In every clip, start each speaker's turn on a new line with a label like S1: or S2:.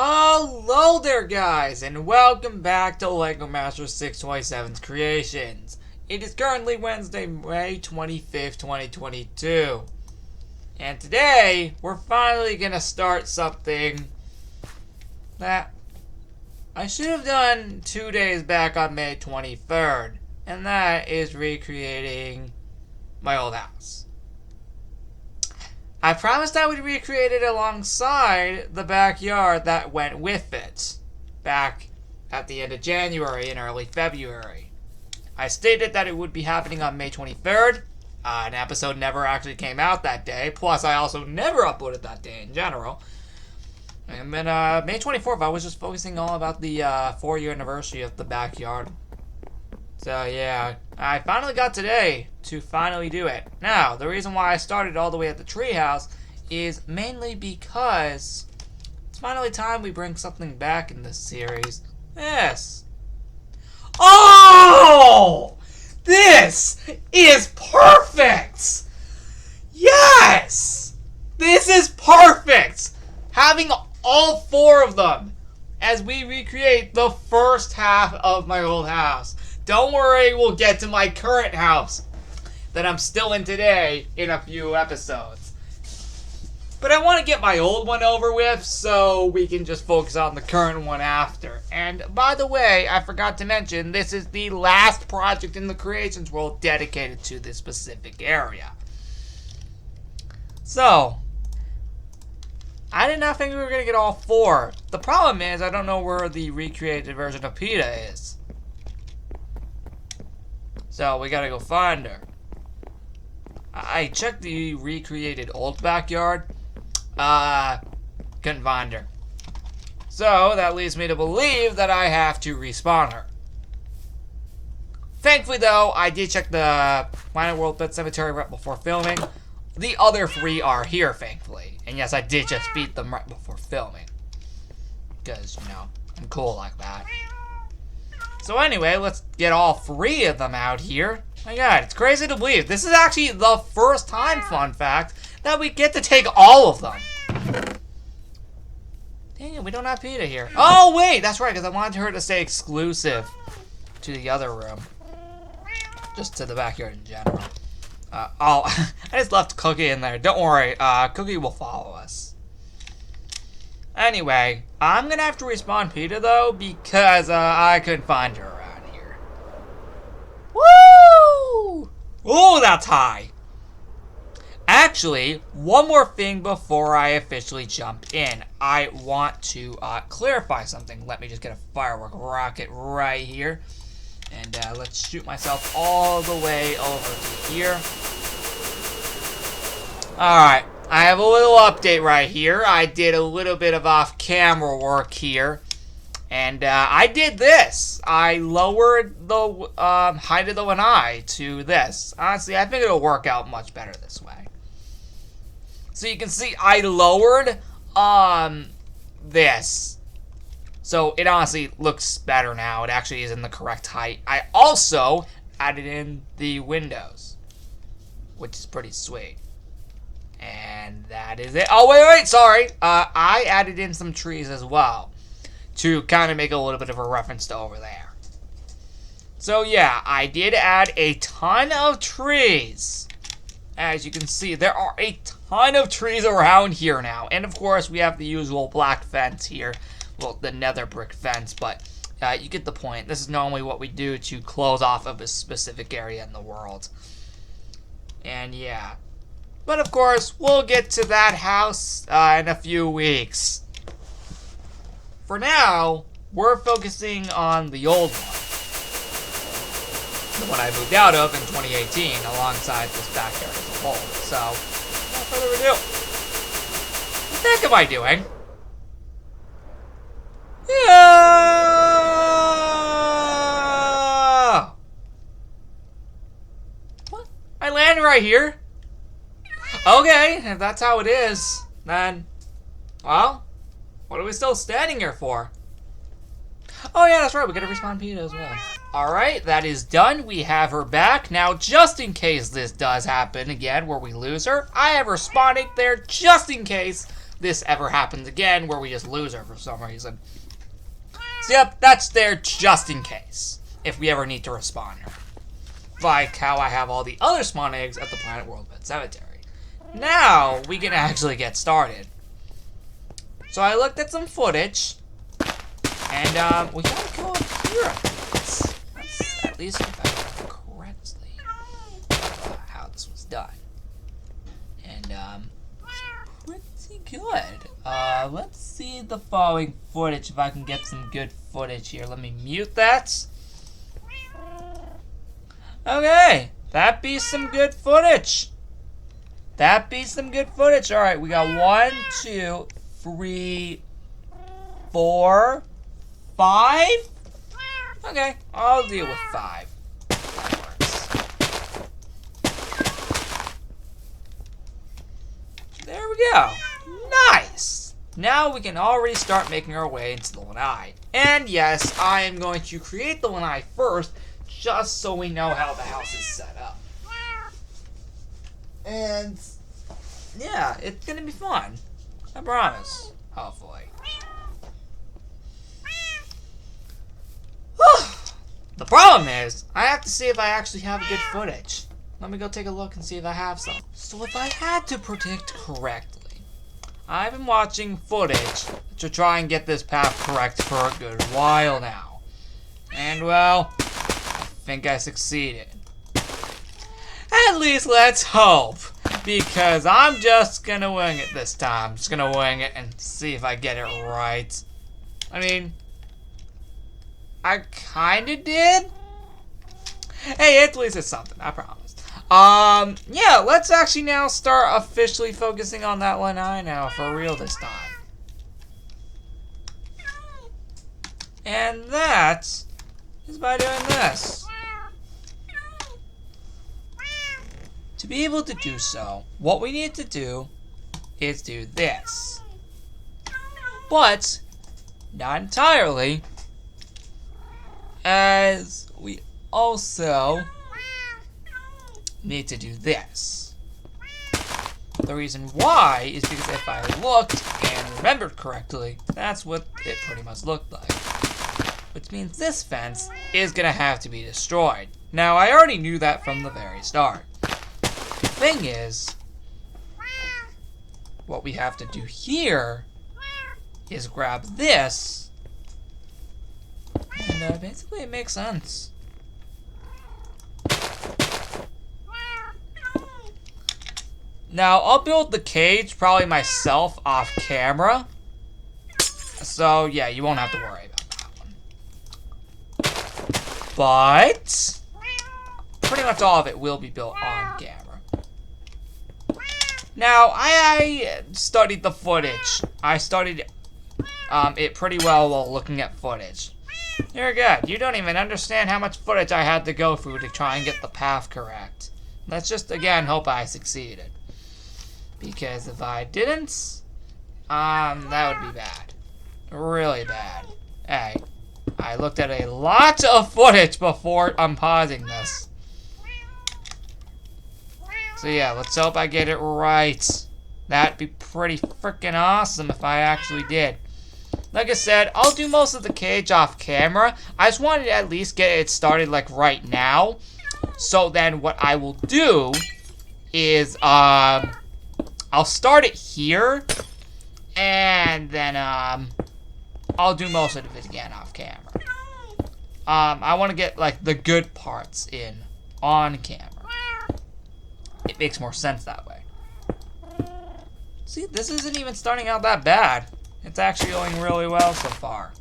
S1: Hello there, guys, and welcome back to Legomaster627's Creations. It is currently Wednesday, May 25th, 2022. And today, we're finally going to start something that I should have done 2 days back on May 23rd. And that is recreating my old house. I promised I would recreate it alongside the backyard that went with it back at the end of January and early February. I stated that it would be happening on May 23rd. An episode never actually came out that day. Plus, I also never uploaded that day in general. And then May 24th, I was just focusing all about the 4-year anniversary of the backyard. So yeah, I finally got today to finally do it. Now, the reason why I started all the way at the treehouse is mainly because it's finally time we bring something back in this series. Yes. Oh! This is perfect! Yes! This is perfect! Having all 4 of them as we recreate the first half of my old house. Don't worry, we'll get to my current house that I'm still in today in a few episodes. But I want to get my old one over with so we can just focus on the current one after. And by the way, I forgot to mention, this is the last project in the Creations world dedicated to this specific area. So, I did not think we were going to get all 4. The problem is, I don't know where the recreated version of PETA is. So we gotta go find her. I checked the recreated old backyard. Couldn't find her. So that leads me to believe that I have to respawn her. Thankfully though, I did check the Planet World Pet Cemetery right before filming. The other 3 are here, thankfully. And yes, I did just beat them right before filming. Because, you know, I'm cool like that. So anyway, let's get all 3 of them out here. My god, it's crazy to believe. This is actually the first time, fun fact, that we get to take all of them. Dang it, we don't have PETA here. Oh, wait, that's right, because I wanted her to stay exclusive to the other room. Just to the backyard in general. I just left Cookie in there. Don't worry, Cookie will follow us. Anyway, I'm going to have to respawn PETA, though, because I couldn't find her around here. Woo! Ooh, that's high. Actually, one more thing before I officially jump in. I want to clarify something. Let me just get a firework rocket right here. And let's shoot myself all the way over to here. Alright. I have a little update right here. I did a little bit of off-camera work here. And I did this. I lowered the height of the Lanai to this. Honestly, I think it'll work out much better this way. So you can see I lowered this. So it honestly looks better now. It actually is in the correct height. I also added in the windows, which is pretty sweet. And that is it. Oh, wait, sorry. I added in some trees as well to kind of make a little bit of a reference to over there. So, yeah, I did add a ton of trees. As you can see, there are a ton of trees around here now. And, of course, we have the usual black fence here. Well, the nether brick fence, but you get the point. This is normally what we do to close off of a specific area in the world. And, yeah. But of course, we'll get to that house in a few weeks. For now, we're focusing on the old one. The one I moved out of in 2018 alongside this backyard as a whole. So, without further ado, what the heck am I doing? Yeah! What? I landed right here? Okay, if that's how it is, then, well, what are we still standing here for? Oh yeah, that's right, we gotta respawn PETA as well. Alright, that is done. We have her back. Now, just in case this does happen again where we lose her, I have her spawning there just in case this ever happens again where we just lose her for some reason. So yep, that's there just in case, if we ever need to respawn her. Like how I have all the other spawn eggs at the Planet World Pet Cemetery. Now, we can actually get started. So I looked at some footage, and we gotta go up here. That's at least if I remember correctly how this was done. And pretty good. Let's see the following footage if I can get some good footage here. Let me mute that. Okay, that be some good footage. That be some good footage. All right, we got 1, 2, 3, 4, 5. Okay, I'll deal with 5. There we go. Nice. Now we can already start making our way into the Lanai. And yes, I am going to create the Lanai first, just so we know how the house is set up. And yeah, it's gonna be fun. I promise. Hopefully. The problem is, I have to see if I actually have good footage. Let me go take a look and see if I have some. So if I had to predict correctly, I've been watching footage to try and get this path correct for a good while now. And well, I think I succeeded. At least let's hope. Because I'm just gonna wing it this time. Just gonna wing it and see if I get it right. I mean, I kinda did. Hey, at least it's something, I promise. Yeah, let's actually now start officially focusing on that Lanai now, for real this time. And that is by doing this. To be able to do so, what we need to do is do this. But, not entirely, as we also need to do this. The reason why is because if I looked and remembered correctly, that's what it pretty much looked like. Which means this fence is gonna have to be destroyed. Now, I already knew that from the very start. The thing is, what we have to do here is grab this, and basically it makes sense. Now, I'll build the cage probably myself off camera, so yeah, you won't have to worry about that one. But pretty much all of it will be built on camera. Now, I studied the footage. I studied it pretty well while looking at footage. You're good. You don't even understand how much footage I had to go through to try and get the path correct. Let's just, again, hope I succeeded. Because if I didn't, that would be bad. Really bad. Hey, I looked at a lot of footage before pausing this. So yeah, let's hope I get it right. That'd be pretty freaking awesome if I actually did. Like I said, I'll do most of the cage off camera. I just wanted to at least get it started like right now. So then what I will do is, I'll start it here. And then, I'll do most of it again off camera. I want to get like the good parts in on camera. It makes more sense that way. See, this isn't even starting out that bad. It's actually going really well so far.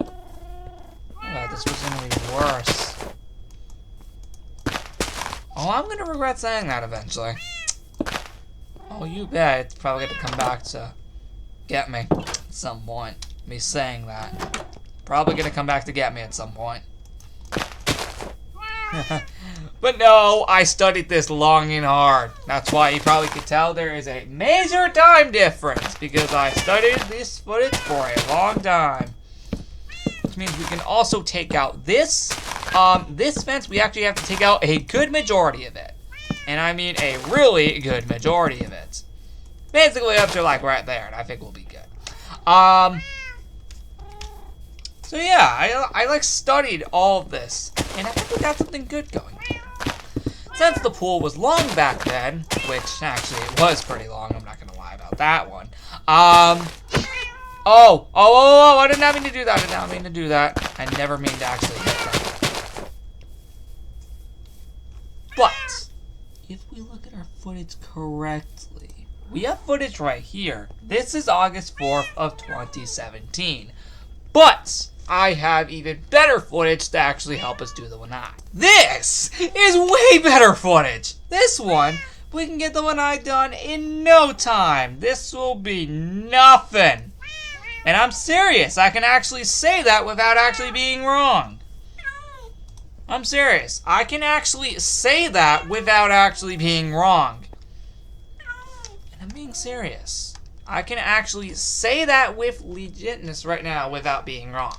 S1: Oh, this was gonna be worse. Oh, I'm gonna regret saying that eventually. Oh, you bet. It's probably gonna come back to get me at some point. Me saying that. Probably gonna come back to get me at some point. But no, I studied this long and hard. That's why you probably could tell there is a major time difference, because I studied this footage for a long time. Which means we can also take out this. This fence, we actually have to take out a good majority of it. And I mean a really good majority of it. basically up to like right there, and I think we'll be good. So yeah, I like studied all of this, and I think we got something good going here. Since the pool was long back then, which actually it was pretty long, I'm not gonna lie about that one. Oh, I did not mean to do that. I did not mean to do that. I never mean to actually hit that. But if we look at our footage correctly, we have footage right here. This is August 4th of 2017. But I have even better footage to actually help us do the Lanai. This is way better footage. This one, we can get the Lanai done in no time. This will be nothing. And I'm serious. I can actually say that without actually being wrong. I'm serious. I can actually say that without actually being wrong. And I'm being serious. I can actually say that with legitness right now without being wrong.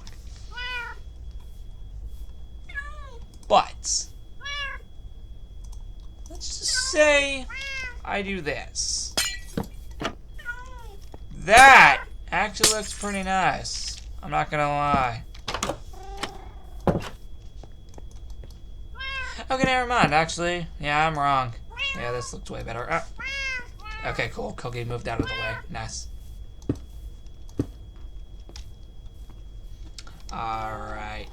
S1: But let's just say I do this. That actually looks pretty nice. I'm not gonna lie. Okay, never mind. Actually, yeah, I'm wrong. Yeah, this looks way better. Okay, cool. Cookie moved out of the way. Nice. Alright.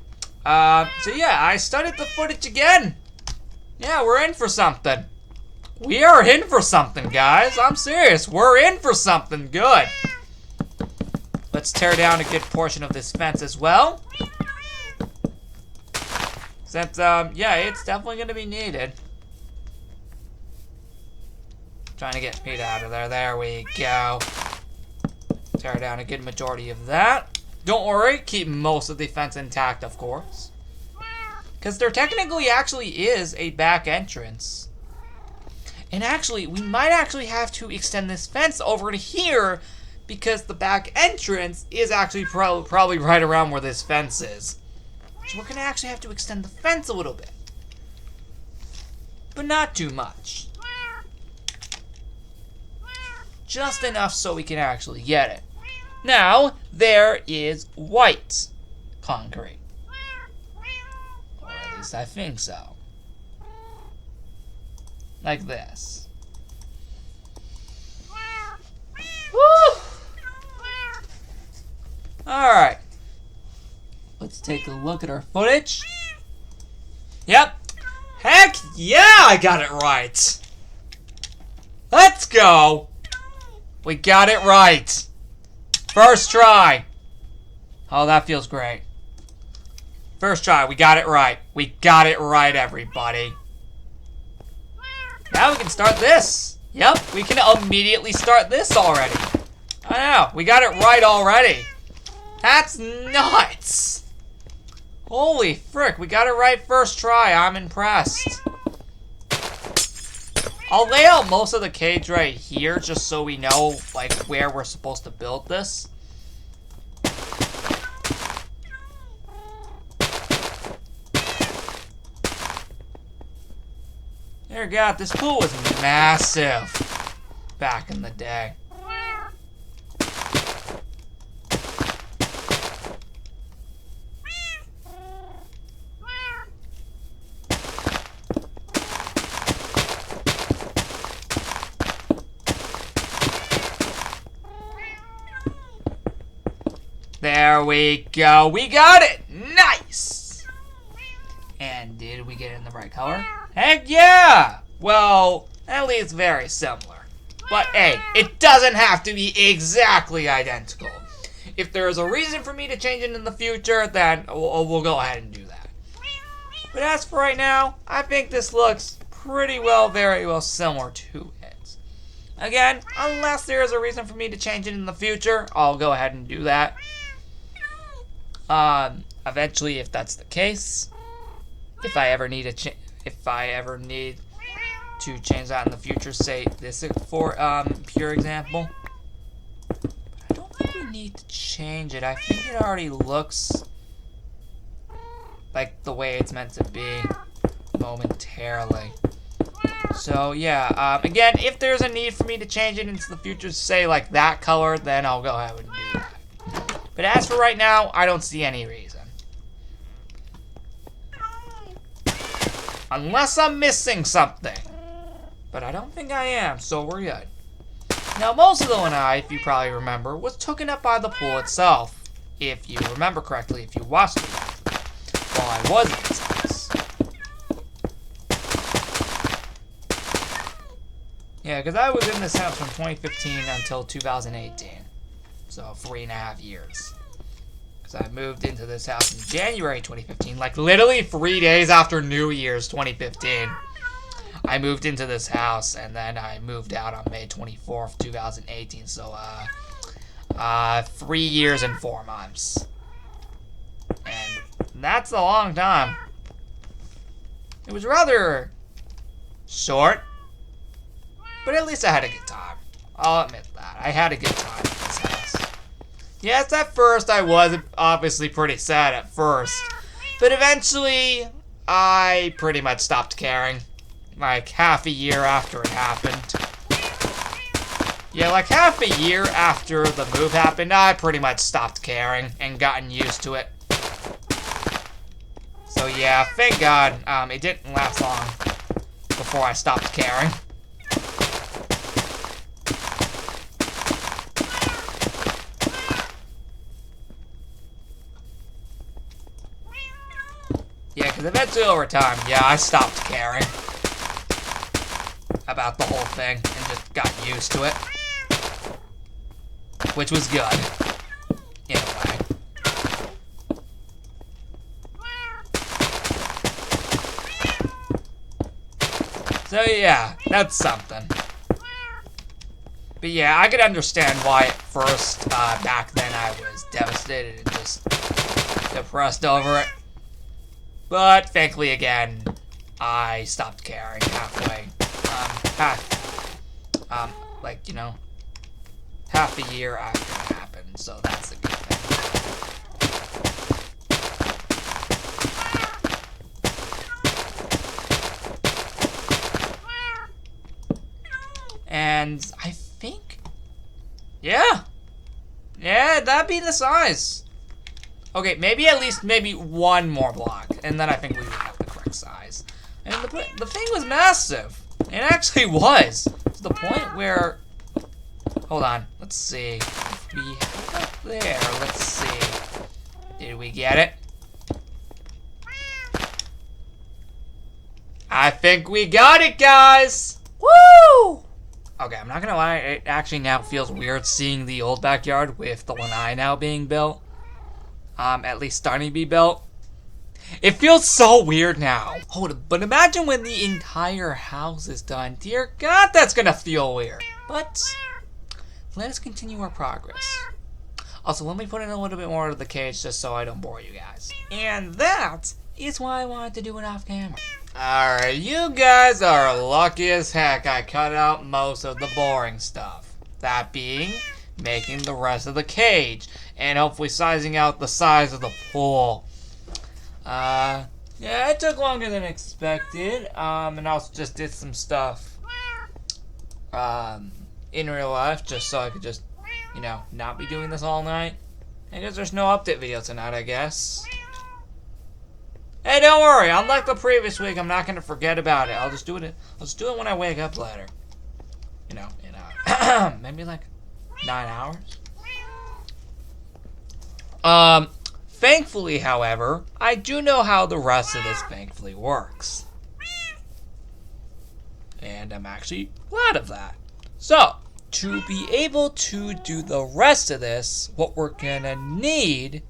S1: So yeah, I studied the footage again. Yeah, we're in for something. We are in for something, guys. I'm serious. We're in for something good. Let's tear down a good portion of this fence as well. Since, yeah, it's definitely going to be needed. Trying to get Pete out of there. There we go. Tear down a good majority of that. Don't worry, keep most of the fence intact, of course. Because there technically actually is a back entrance. And actually, we might actually have to extend this fence over to here because the back entrance is actually probably right around where this fence is. So we're going to actually have to extend the fence a little bit. But not too much. Just enough so we can actually get it. Now, there is white concrete. Or at least I think so. Like this. Woo! Alright. Let's take a look at our footage. Yep. Heck yeah, I got it right. Let's go. We got it right. First try. Oh, that feels great. First try, we got it right. We got it right, everybody. Now we can start this. Yep, we can immediately start this already. I know, we got it right already. That's nuts. Holy frick, we got it right first try. I'm impressed. I'll lay out most of the cage right here just so we know like where we're supposed to build this. Dear God, this pool was massive back in the day. There we go. We got it. Nice. And did we get it in the right color? Heck yeah. Well, at least very similar. But hey, it doesn't have to be exactly identical. If there is a reason for me to change it in the future, then we'll go ahead and do that. But as for right now, I think this looks pretty well, very well similar to it. Again, unless there is a reason for me to change it in the future, I'll go ahead and do that. Eventually, if that's the case, if I ever need to change that in the future, say this for pure example. But I don't think we need to change it. I think it already looks like the way it's meant to be momentarily. So yeah, again, if there's a need for me to change it into the future, say like that color, then I'll go ahead and do that. But as for right now, I don't see any reason. Unless I'm missing something. But I don't think I am, so we're good. Now, most of the Lanai, if you probably remember, was taken up by the pool itself. If you remember correctly, if you watched it while I was in this house. Yeah, because I was in this house from 2015 until 2018. So 3.5 years. Because I moved into this house in January 2015, like literally 3 days after New Year's 2015. I moved into this house, and then I moved out on May 24th, 2018. So, 3 years and 4 months. And that's a long time. It was rather short, but at least I had a good time. I'll admit that. I had a good time in this house. Yes, at first I was obviously pretty sad at first, but eventually I pretty much stopped caring. Like half a year after it happened. Yeah, like half a year after the move happened, I pretty much stopped caring and gotten used to it. So yeah, thank God, it didn't last long before I stopped caring. Yeah, because eventually over time, yeah, I stopped caring about the whole thing and just got used to it. Which was good, in a way. So yeah, that's something. But yeah, I could understand why at first, back then I was devastated and just depressed over it. But thankfully again, I stopped caring halfway. Like, you know, half a year after it happened, so that's a good thing. And I think, yeah, that'd be the size. Okay, maybe at least one more block, and then I think we would have the correct size. And the thing was massive. It actually was. To the point where, hold on, let's see. If we have it up there, let's see. Did we get it? I think we got it, guys! Woo! Okay, I'm not gonna lie, it actually now feels weird seeing the old backyard with the Lanai now being built. At least starting to be built. It feels so weird now. Hold on, but imagine when the entire house is done. Dear God, that's gonna feel weird. But let us continue our progress. Also, let me put in a little bit more of the cage just so I don't bore you guys. And that is why I wanted to do it off camera. Alright, you guys are lucky as heck I cut out most of the boring stuff. That being, making the rest of the cage. And hopefully sizing out the size of the pool. Yeah, it took longer than expected, and also just did some stuff, in real life, just so I could just, you know, not be doing this all night. I guess there's no update video tonight, I guess. Hey, don't worry, unlike the previous week, I'm not gonna forget about it. I'll just do it when I wake up later. You know, in, maybe like 9 hours. Thankfully, however, I do know how the rest of this thankfully works. And I'm actually glad of that. So, to be able to do the rest of this, what we're gonna need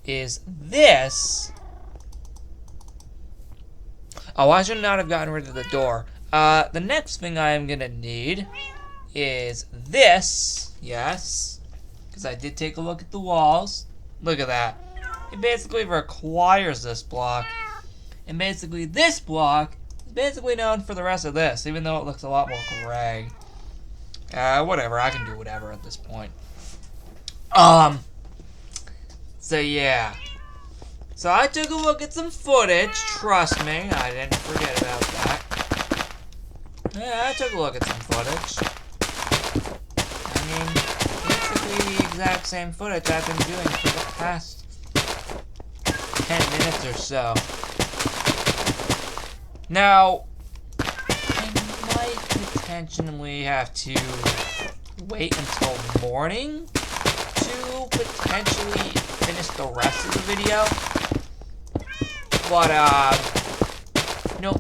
S1: is this. Oh, I should not have gotten rid of the door. The next thing I am gonna need is this. Yes. Because I did take a look at the walls. Look at that. It basically requires this block. And basically this block is basically known for the rest of this, even though it looks a lot more gray. Whatever, I can do whatever at this point. So yeah. So I took a look at some footage, trust me, I didn't forget about that. Yeah, I took a look at some footage. I mean, basically the exact same footage I've been doing for the past 10 minutes or so. Now, I might potentially have to wait until morning to potentially finish the rest of the video. But,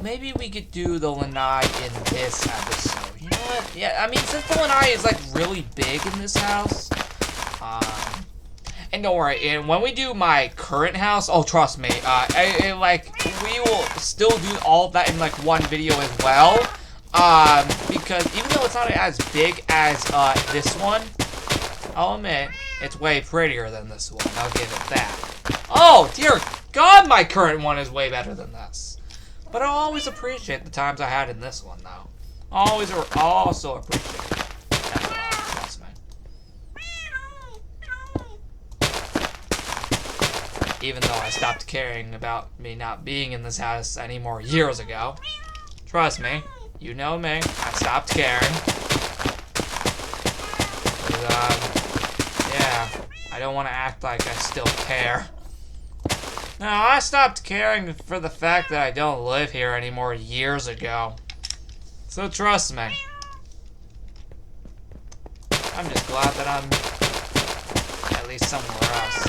S1: maybe we could do the Lanai in this episode. You know what? Yeah, I mean, since the Lanai is, like, really big in this house, and don't worry, and when we do my current house, oh, trust me, we will still do all of that in, like, one video as well, because even though it's not as big as, this one, I'll admit, it's way prettier than this one, I'll give it that. Oh, dear God, my current one is way better than this. But I'll always appreciate the times I had in this one, though. I'll also appreciate it. Trust me. Even though I stopped caring about me not being in this house anymore years ago. Trust me. You know me. I stopped caring. Yeah. I don't want to act like I still care. No, I stopped caring for the fact that I don't live here anymore years ago. So trust me. I'm just glad that I'm at least somewhere else.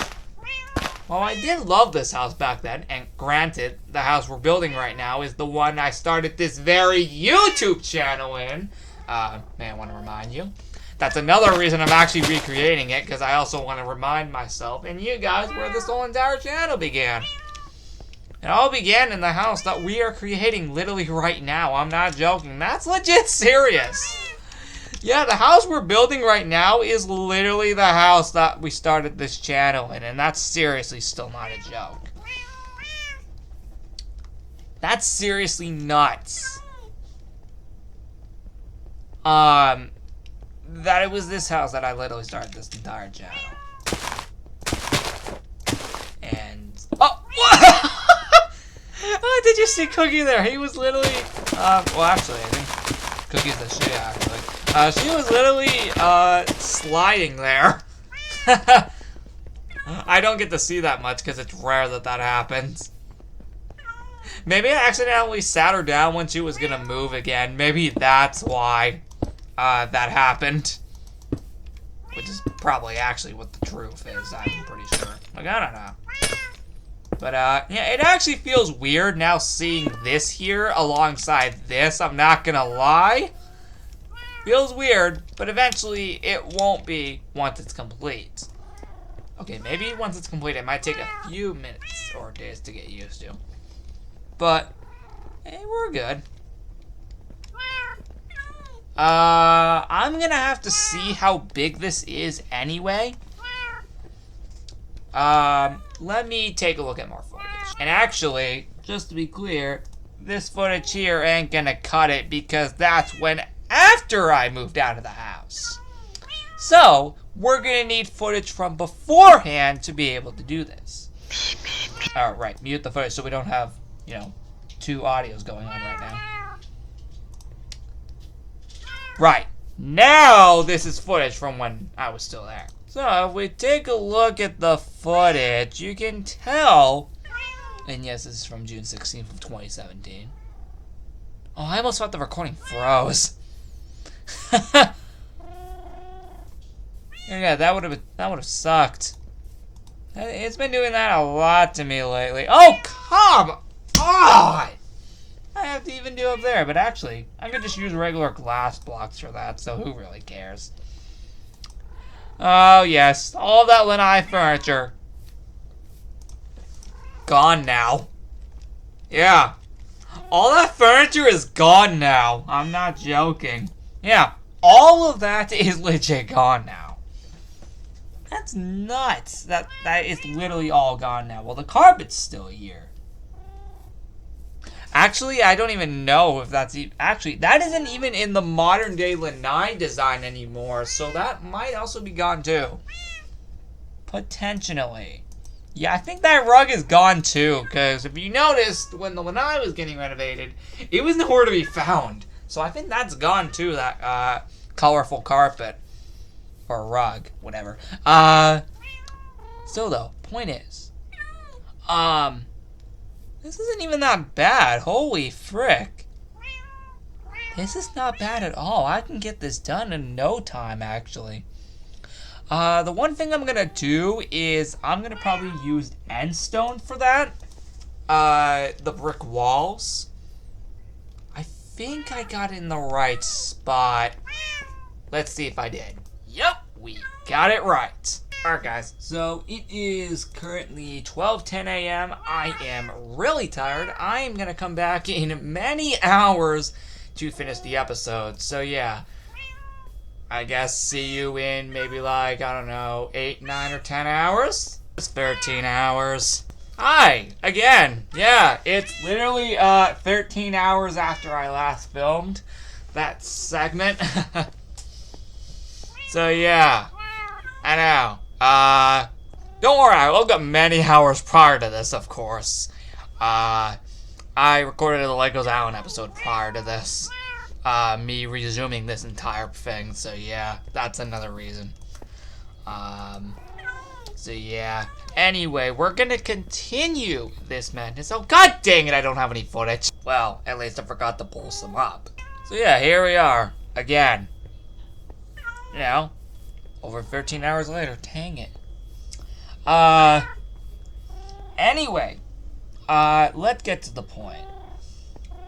S1: Well, I did love this house back then, and granted, the house we're building right now is the one I started this very YouTube channel in. May I want to remind you. That's another reason I'm actually recreating it, because I also want to remind myself and you guys where this whole entire channel began. It all began in the house that we are creating literally right now. I'm not joking. That's legit serious. Yeah, the house we're building right now is literally the house that we started this channel in, and that's seriously still not a joke. That's seriously nuts. That it was this house that I literally started this entire channel. And oh, did you see Cookie there? He was literally well, actually, I think Cookie's the she actually. She was literally sliding there. I don't get to see that much because it's rare that that happens. Maybe I accidentally sat her down when she was gonna move again. Maybe that's why that happened. Which is probably actually what the truth is, I'm pretty sure. Like, I don't know. But, yeah, it actually feels weird now seeing this here alongside this. I'm not gonna lie. Feels weird, but eventually it won't be once it's complete. Okay, maybe once it's complete, it might take a few minutes or days to get used to. But, hey, we're good. I'm gonna have to see how big this is anyway. Let me take a look at more footage. And actually, just to be clear, this footage here ain't gonna cut it because that's when after I moved out of the house. So, we're gonna need footage from beforehand to be able to do this. Alright, mute the footage so we don't have, you know, two audios going on right now. Right, now this is footage from when I was still there. So, if we take a look at the footage, you can tell, and yes, this is from June 16th of 2017. Oh, I almost thought the recording froze. Yeah, that would have sucked. It's been doing that a lot to me lately. Oh, come on! I have to even do up there, but actually, I could just use regular glass blocks for that, so who really cares? Oh, yes, all that Lanai furniture. Gone now. Yeah. All that furniture is gone now. I'm not joking. Yeah, all of that is legit gone now. That's nuts. That is literally all gone now. Well, the carpet's still here. Actually, I don't even know if that's actually that isn't even in the modern day Lanai design anymore, so that might also be gone too. Potentially. Yeah, I think that rug is gone too, because if you noticed, when the Lanai was getting renovated, it was nowhere to be found. So I think that's gone too, that colorful carpet. Or rug, whatever. Still though, point is, this isn't even that bad. Holy frick. This is not bad at all. I can get this done in no time, actually. The one thing I'm gonna do is I'm gonna probably use end stone for that. The brick walls. I think I got it in the right spot. Let's see if I did. Yep, we got it right. Alright guys, so it is currently 12:10 a.m. I am really tired. I am gonna come back in many hours to finish the episode. So yeah, I guess see you in maybe like, I don't know, 8, 9, or 10 hours? It's 13 hours. Hi, again. Yeah, it's literally 13 hours after I last filmed that segment. So yeah, I know. Don't worry, I woke up many hours prior to this, of course. I recorded a Legos Island episode prior to this. Me resuming this entire thing, so yeah, that's another reason. So yeah. Anyway, we're gonna continue this madness. Oh, god dang it, I don't have any footage. Well, at least I forgot to pull some up. So yeah, here we are, again. You know, over 13 hours later, dang it. Anyway, let's get to the point.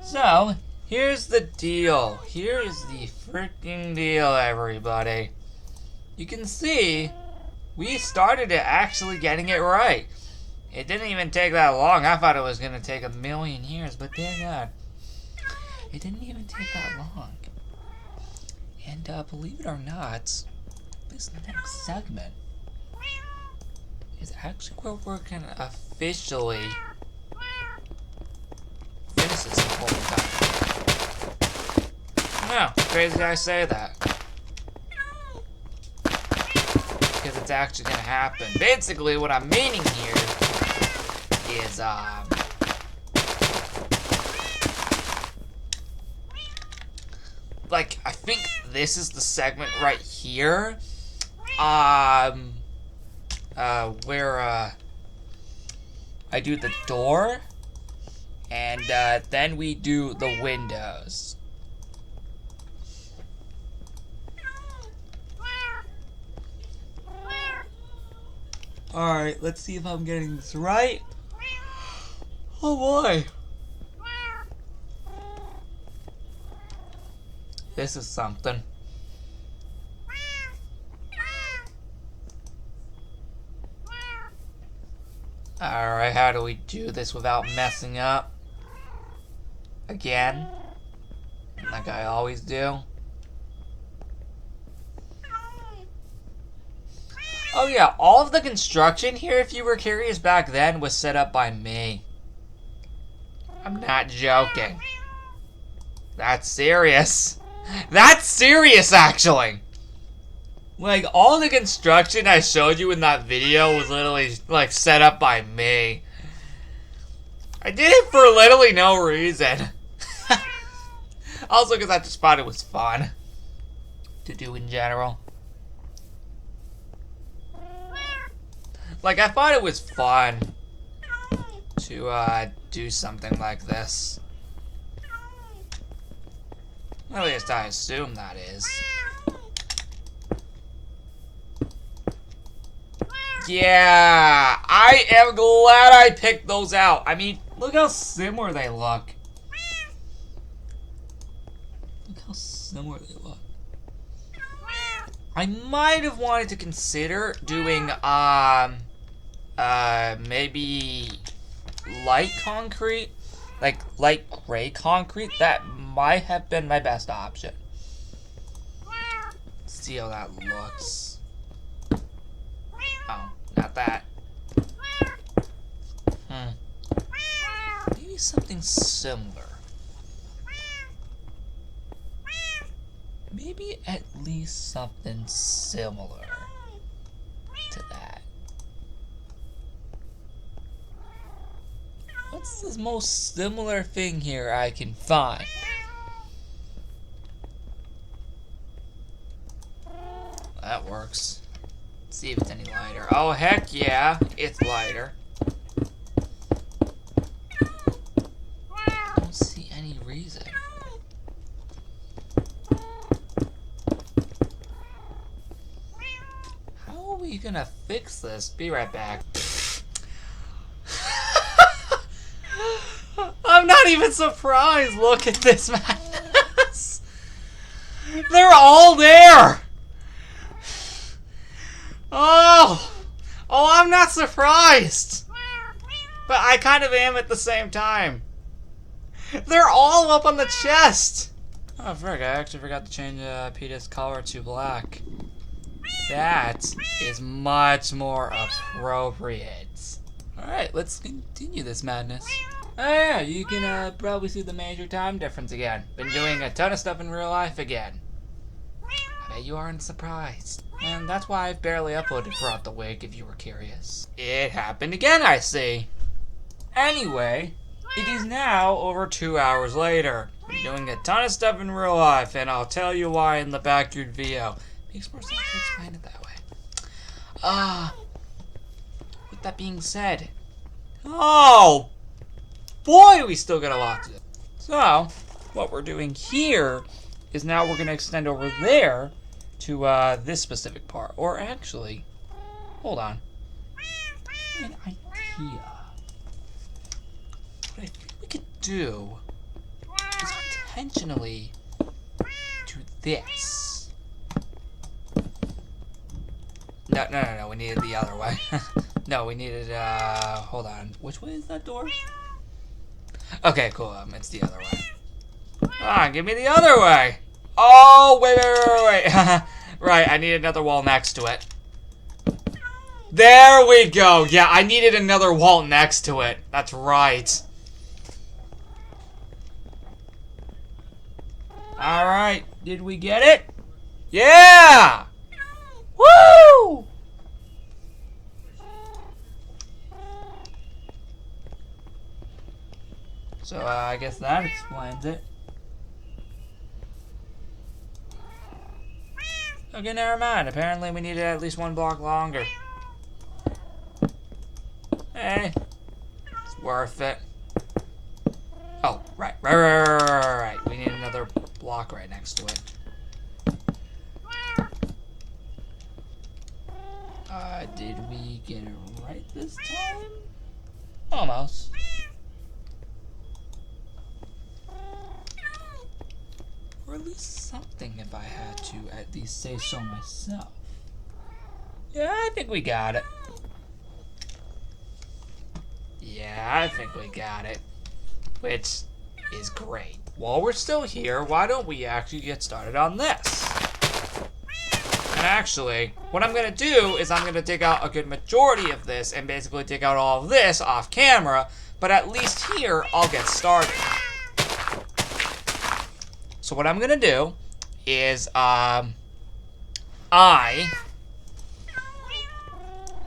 S1: So, here's the deal. Here's the freaking deal, everybody. You can see, we started it actually getting it right. It didn't even take that long. I thought it was gonna take a million years, but dear God, it didn't even take that long. And, believe it or not, this next segment is actually where we're gonna officially finish this whole time. No, crazy I say that. Because it's actually gonna happen. Basically, what I'm meaning here is, like, I think this is the segment right here. Where, I do the door, and, then we do the windows. Alright, let's see if I'm getting this right. Oh boy. This is something. Alright, how do we do this without messing up? Again? Like I always do. Oh yeah, all of the construction here, if you were curious back then, was set up by me. I'm not joking. That's serious. That's serious, actually. Like, all the construction I showed you in that video was literally, like, set up by me. I did it for literally no reason. Also, because I just thought it was fun to do in general. Like, I thought it was fun to, do something like this. At least I assume that is. Yeah, I am glad I picked those out. I mean, look how similar they look. Look how similar they look. I might have wanted to consider doing, maybe light concrete, like light gray concrete. That might have been my best option. See how that looks. Oh, not that. Maybe something similar. Maybe at least something similar to that. What's the most similar thing here I can find? see if it's any lighter. Oh, heck yeah, it's lighter. I don't see any reason. How are we gonna fix this? Be right back. I'm not even surprised. Look at this madness. They're all there. Oh, I'm not surprised. But I kind of am at the same time. They're all up on the chest. Oh, frick, I actually forgot to change Peter's color to black. That is much more appropriate. Alright, let's continue this madness. Oh yeah, you can probably see the major time difference again. Been doing a ton of stuff in real life again. I bet you aren't surprised. And that's why I've barely uploaded throughout the week, if you were curious. It happened again, I see. Anyway, it is now over 2 hours later. Been doing a ton of stuff in real life, and I'll tell you why in the backyard video. Makes more sense to explain it that way. With that being said, oh boy, we still got a lot to do. So, what we're doing here is now we're going to extend over there to this specific part. Or actually, hold on. An idea. What I think we could do is intentionally do this. No, we needed the other way. No, we needed, hold on. Which way is that door? Okay, cool, it's the other way. Ah, give me the other way! Oh, wait. Right, I need another wall next to it. There we go! Yeah, I needed another wall next to it. That's right. Alright, did we get it? Yeah! Woo! So, I guess that explains it. Okay, never mind. Apparently we needed at least 1 block longer. Hey, it's worth it. Oh, right. We need another block right next to it. Did we get it right this time? Almost. Or at least something, if I had to at least say so myself. Yeah, I think we got it. Yeah, I think we got it. Which is great. While we're still here, why don't we actually get started on this? And actually, what I'm going to do is I'm going to take out a good majority of this and basically take out all of this off camera, but at least here, I'll get started. So what I'm going to do is, I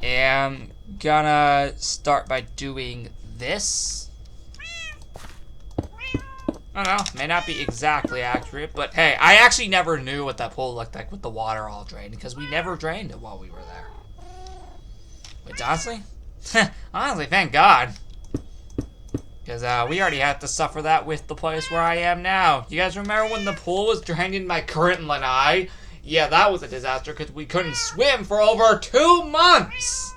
S1: am gonna start by doing this. I don't know, may not be exactly accurate, but hey, I actually never knew what that pool looked like with the water all drained, because we never drained it while we were there. Wait, honestly? Honestly, thank God. Because we already had to suffer that with the place where I am now. You guys remember when the pool was drained in my current Lanai? Yeah, that was a disaster because we couldn't swim for over 2 months.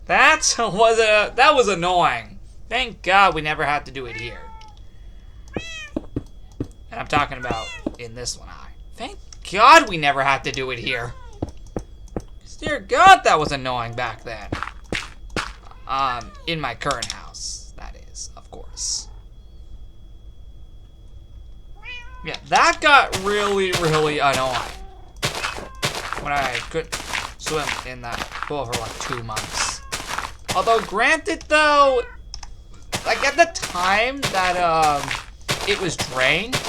S1: That was annoying. Thank God we never had to do it here. And I'm talking about in this Lanai. Thank God we never had to do it here. Dear God, that was annoying back then. In my current house, that is, of course. Yeah, that got really, really annoying. When I couldn't swim in that pool for like 2 months. Although, granted though, like at the time that it was drained,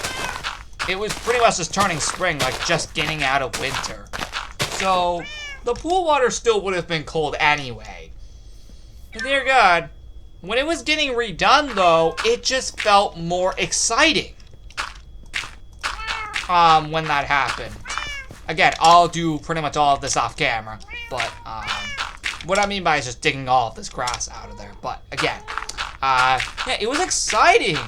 S1: it was pretty much just turning spring, like just getting out of winter. So, the pool water still would have been cold anyway. And dear God, when it was getting redone though, it just felt more exciting. When that happened. Again, I'll do pretty much all of this off camera. But what I mean by is just digging all of this grass out of there. But again, yeah, it was exciting.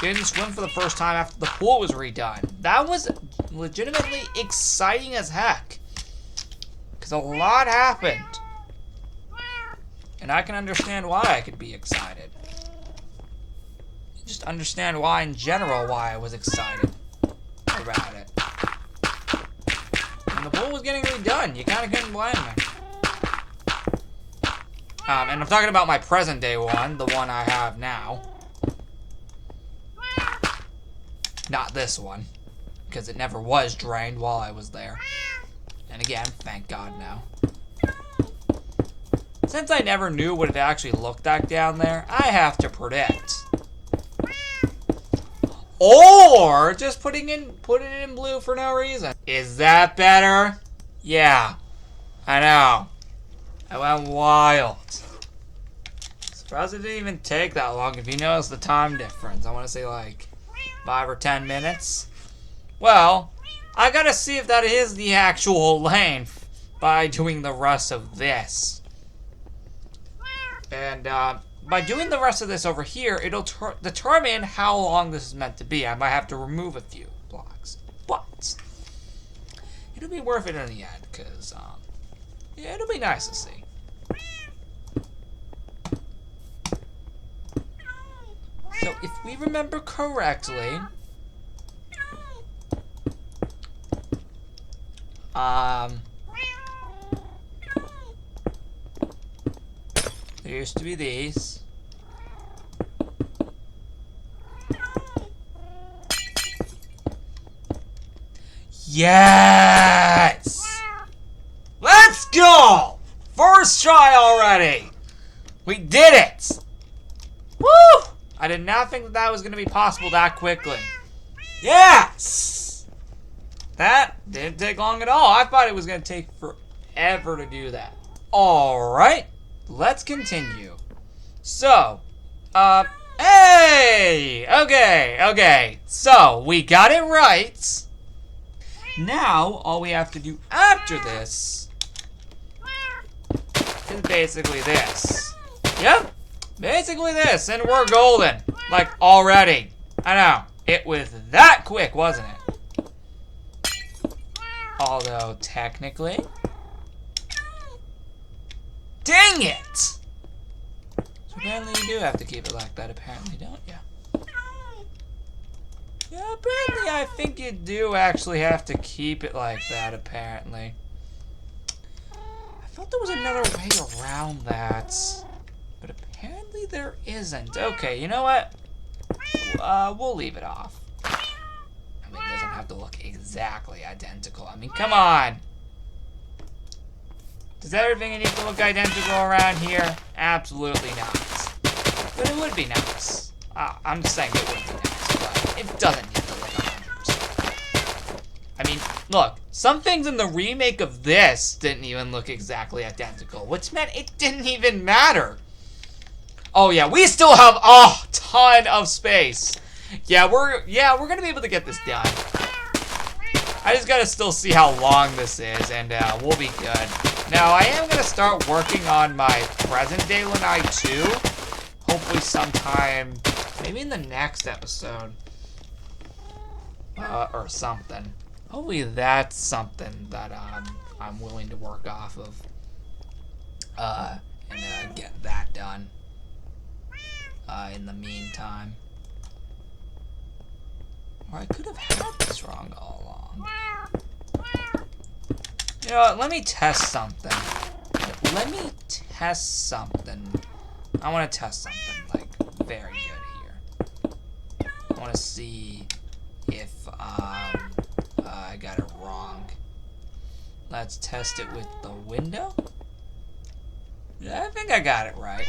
S1: Getting to swim for the first time after the pool was redone. That was legitimately exciting as heck. Because a lot happened. And I can understand why I could be excited. Just understand why in general why I was excited about it. And the pool was getting redone. You kind of couldn't blame me. And I'm talking about my present day one, the one I have now. Not this one, because it never was drained while I was there. And again, thank God now. Since I never knew what it actually looked like down there, I have to predict. Or just put it in blue for no reason. Is that better? Yeah, I know. I went wild. Surprised it didn't even take that long. If you notice the time difference, I want to say like 5 or 10 minutes. Well, I gotta see if that is the actual length by doing the rest of this. And by doing the rest of this over here, it'll determine how long this is meant to be. I might have to remove a few blocks, but it'll be worth it in the end, because yeah, it'll be nice to see. So if we remember correctly, there used to be these. Yes! Let's go! First try already! We did it! Woo! I did not think that was going to be possible that quickly. Yes! That didn't take long at all. I thought it was going to take forever to do that. Alright, let's continue. So, hey! Okay. So, we got it right. Now, all we have to do after this is basically this. Yep. Basically this, and we're golden. Like, already. I know. It was that quick, wasn't it? Although, technically... Dang it! So apparently you do have to keep it like that, apparently, don't you? Yeah, apparently I think you do actually have to keep it like that, apparently. I thought there was another way around that. But apparently there isn't. Okay, you know what? We'll leave it off. I mean, it doesn't have to look exactly identical. I mean, come on! Does everything need to look identical around here? Absolutely not. But it would be nice. I'm just saying it would be nice, but it doesn't need to look 100%. I mean, look, some things in the remake of this didn't even look exactly identical, which meant it didn't even matter. Oh yeah, we still have a ton of space. Yeah, we're gonna be able to get this done. I just gotta still see how long this is, and we'll be good. Now, I am gonna start working on my present day Lanai 2. Hopefully sometime, maybe in the next episode. Or something. Hopefully that's something that I'm willing to work off of. And get that done. In the meantime. Or I could have had this wrong all along. You know what, let me test something. I want to test something, like, very good here. I want to see if, I got it wrong. Let's test it with the window. Yeah, I think I got it right.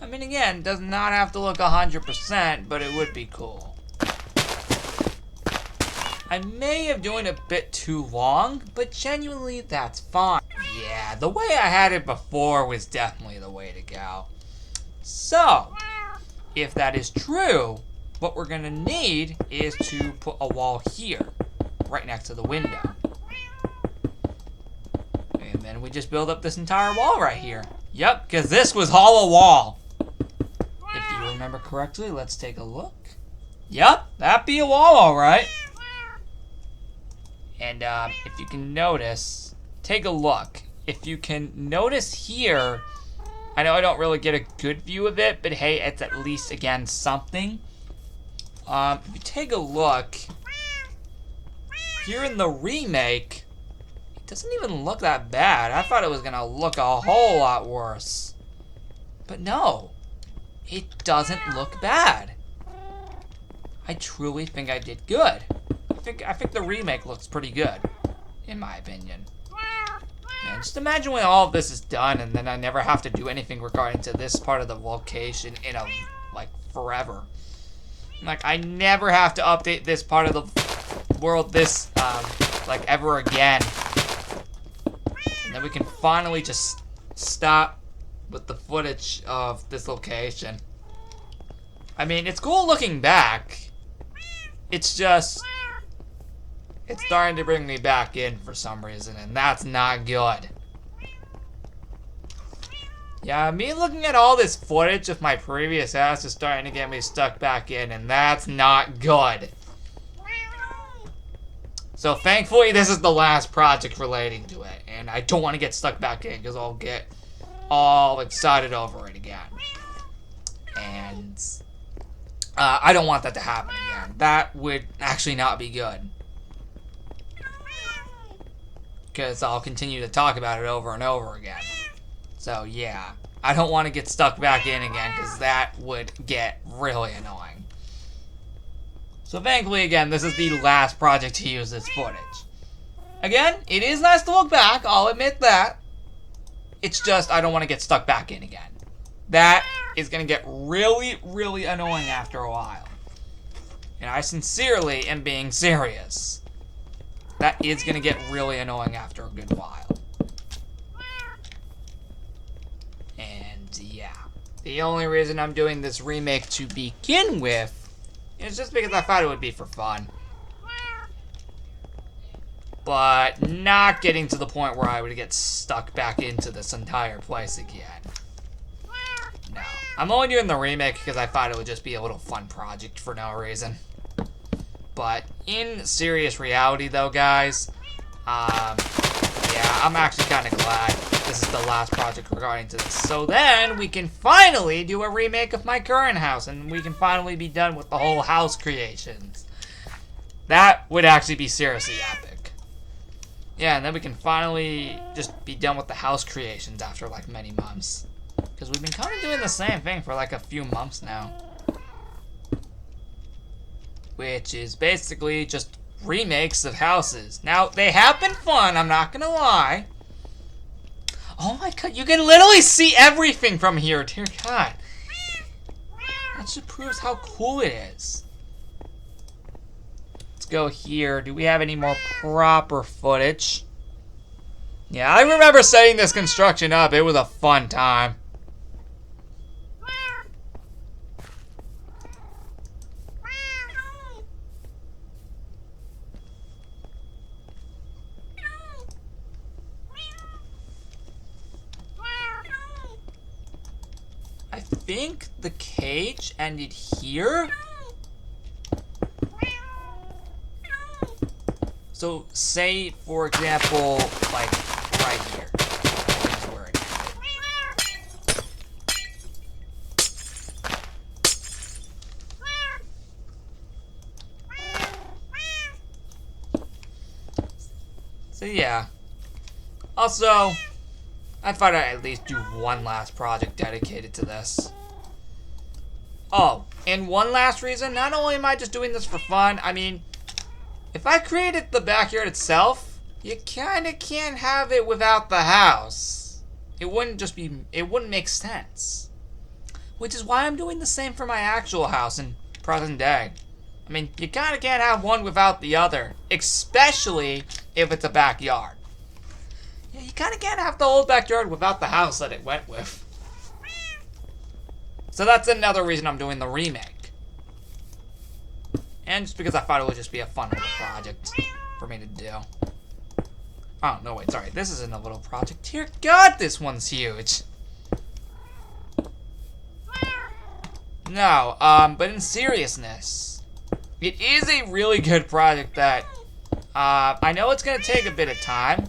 S1: I mean, again, it does not have to look 100%, but it would be cool. I may have doing it a bit too long, but genuinely, that's fine. Yeah, the way I had it before was definitely the way to go. So, if that is true, what we're gonna need is to put a wall here, right next to the window. And we just build up this entire wall right here. Yep, because this was all a wall. If you remember correctly, let's take a look. Yep, that'd be a wall, all right. And if you can notice, take a look. If you can notice here, I know I don't really get a good view of it, but hey, it's at least, again, something. If you take a look, here in the remake, it doesn't even look that bad. I thought it was gonna look a whole lot worse. But no, it doesn't look bad. I truly think I did good. I think the remake looks pretty good, in my opinion. Man, just imagine when all of this is done and then I never have to do anything regarding to this part of the location in forever. Like, I never have to update this part of the world ever again. And then we can finally just stop with the footage of this location. I mean, it's cool looking back. It's just, it's starting to bring me back in for some reason, and that's not good. Yeah, me looking at all this footage of my previous house is starting to get me stuck back in, and that's not good. So thankfully, this is the last project relating to it, and I don't want to get stuck back in because I'll get all excited over it again. And I don't want that to happen again. That would actually not be good. Because I'll continue to talk about it over and over again. So yeah, I don't want to get stuck back in again because that would get really annoying. So thankfully, again, this is the last project to use this footage. Again, it is nice to look back, I'll admit that. It's just I don't want to get stuck back in again. That is going to get really, really annoying after a while. And I sincerely am being serious. That is going to get really annoying after a good while. And yeah, the only reason I'm doing this remake to begin with is just because I thought it would be for fun. But not getting to the point where I would get stuck back into this entire place again. No. I'm only doing the remake because I thought it would just be a little fun project for no reason. But in serious reality though, guys, yeah, I'm actually kind of glad this is the last project regarding to this. So then we can finally do a remake of my current house and we can finally be done with the whole house creations. That would actually be seriously epic. Yeah, and then we can finally just be done with the house creations after like many months. Because we've been kind of doing the same thing for like a few months now. Which is basically just remakes of houses. Now, they have been fun, I'm not gonna lie. Oh my god, you can literally see everything from here, dear god. That just proves how cool it is. Let's go here. Do we have any more proper footage? Yeah, I remember setting this construction up. It was a fun time. I think the cage ended here. So say, for example, like right here. That's where it ended. So yeah. Also, I thought I'd at least do one last project dedicated to this. Oh, and one last reason, not only am I just doing this for fun, I mean, if I created the backyard itself, you kinda can't have it without the house. It wouldn't make sense. Which is why I'm doing the same for my actual house in present day. I mean, you kinda can't have one without the other, especially if it's a backyard. Yeah, you kinda can't have the whole backyard without the house that it went with. So that's another reason I'm doing the remake. And just because I thought it would just be a fun little project for me to do. Oh, no, wait, sorry. This isn't a little project. Dear God, this one's huge. No, but in seriousness, it is a really good project that, I know it's gonna take a bit of time,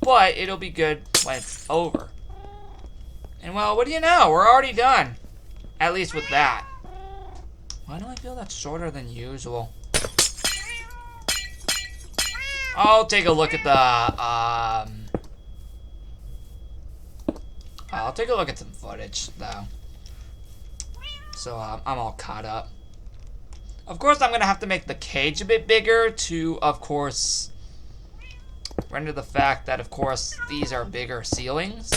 S1: but it'll be good when it's over. And well, what do you know? We're already done. At least with that. Why do I feel that's shorter than usual? I'll take a look at the, I'll take a look at some footage, though. So, I'm all caught up. Of course, I'm gonna have to make the cage a bit bigger to, of course, render the fact that, of course, these are bigger ceilings.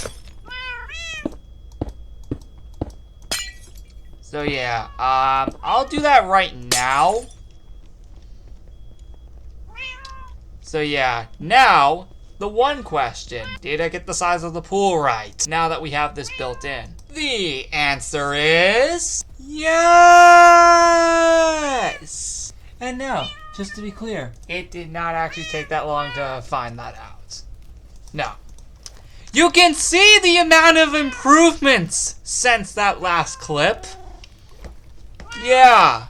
S1: So, yeah, I'll do that right now. So yeah, now, the one question. Did I get the size of the pool right? Now that we have this built in. The answer is... yes! And no, just to be clear, it did not actually take that long to find that out. No. You can see the amount of improvements since that last clip. Yeah.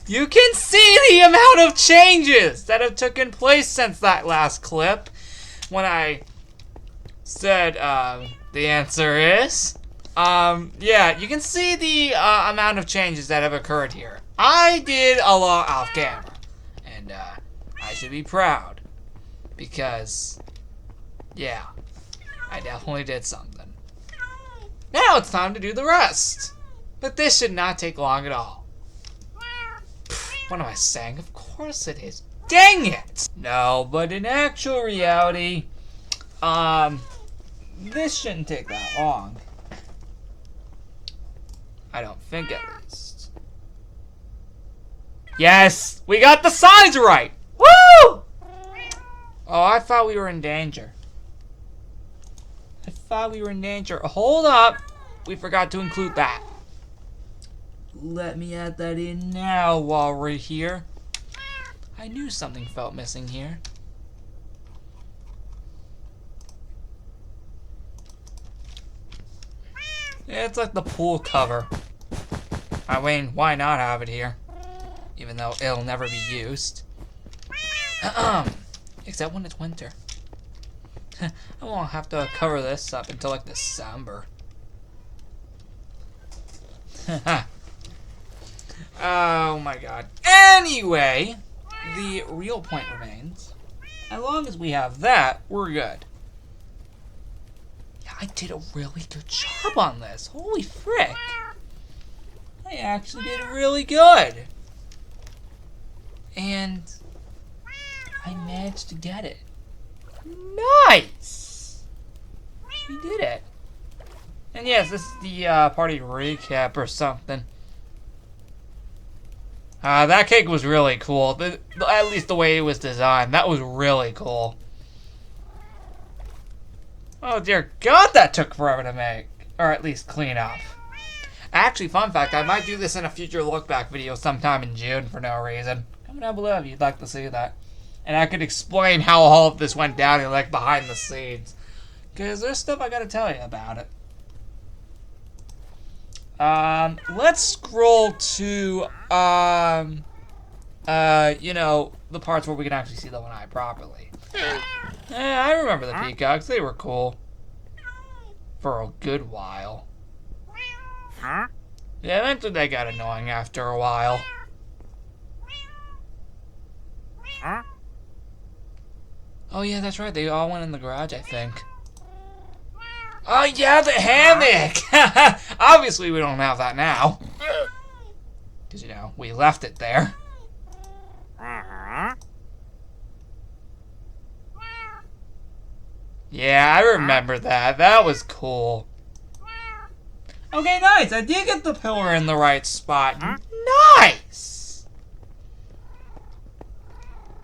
S1: You can see the amount of changes that have taken place since that last clip. When I said, the answer is, yeah, you can see the amount of changes that have occurred here. I did a lot off camera, and I should be proud, because, yeah, I definitely did something. Now it's time to do the rest, but this should not take long at all. What am I saying? Of course it is. Dang it! No, but in actual reality, this shouldn't take that long. I don't think, at least. Yes! We got the size right! Woo! Oh, I thought we were in danger. Hold up! We forgot to include that. Let me add that in now while we're here. I knew something felt missing here. Yeah, it's like the pool cover. I mean, why not have it here? Even though it'll never be used. Except when it's winter. I won't have to cover this up until like December. Oh my god. Anyway, the real point remains, as long as we have that, we're good. Yeah, I did a really good job on this. Holy frick. I actually did really good. And I managed to get it. Nice! We did it. And yes, this is the party recap or something. That cake was really cool. At least the way it was designed. That was really cool. Oh dear God, that took forever to make. Or at least clean up. Actually, fun fact, I might do this in a future look back video sometime in June for no reason. Comment down below if you'd like to see that. And I could explain how all of this went down and like behind the scenes. Because there's stuff I gotta tell you about it. Let's scroll to, you know, the parts where we can actually see the Lanai properly. I remember the peacocks. They were cool. For a good while. Yeah, eventually they got annoying after a while. Oh yeah, that's right. They all went in the garage, I think. Oh yeah, the hammock! Obviously we don't have that now. Because, you know, we left it there. Yeah, I remember that. That was cool. Okay, nice. I did get the pillar in the right spot. Nice!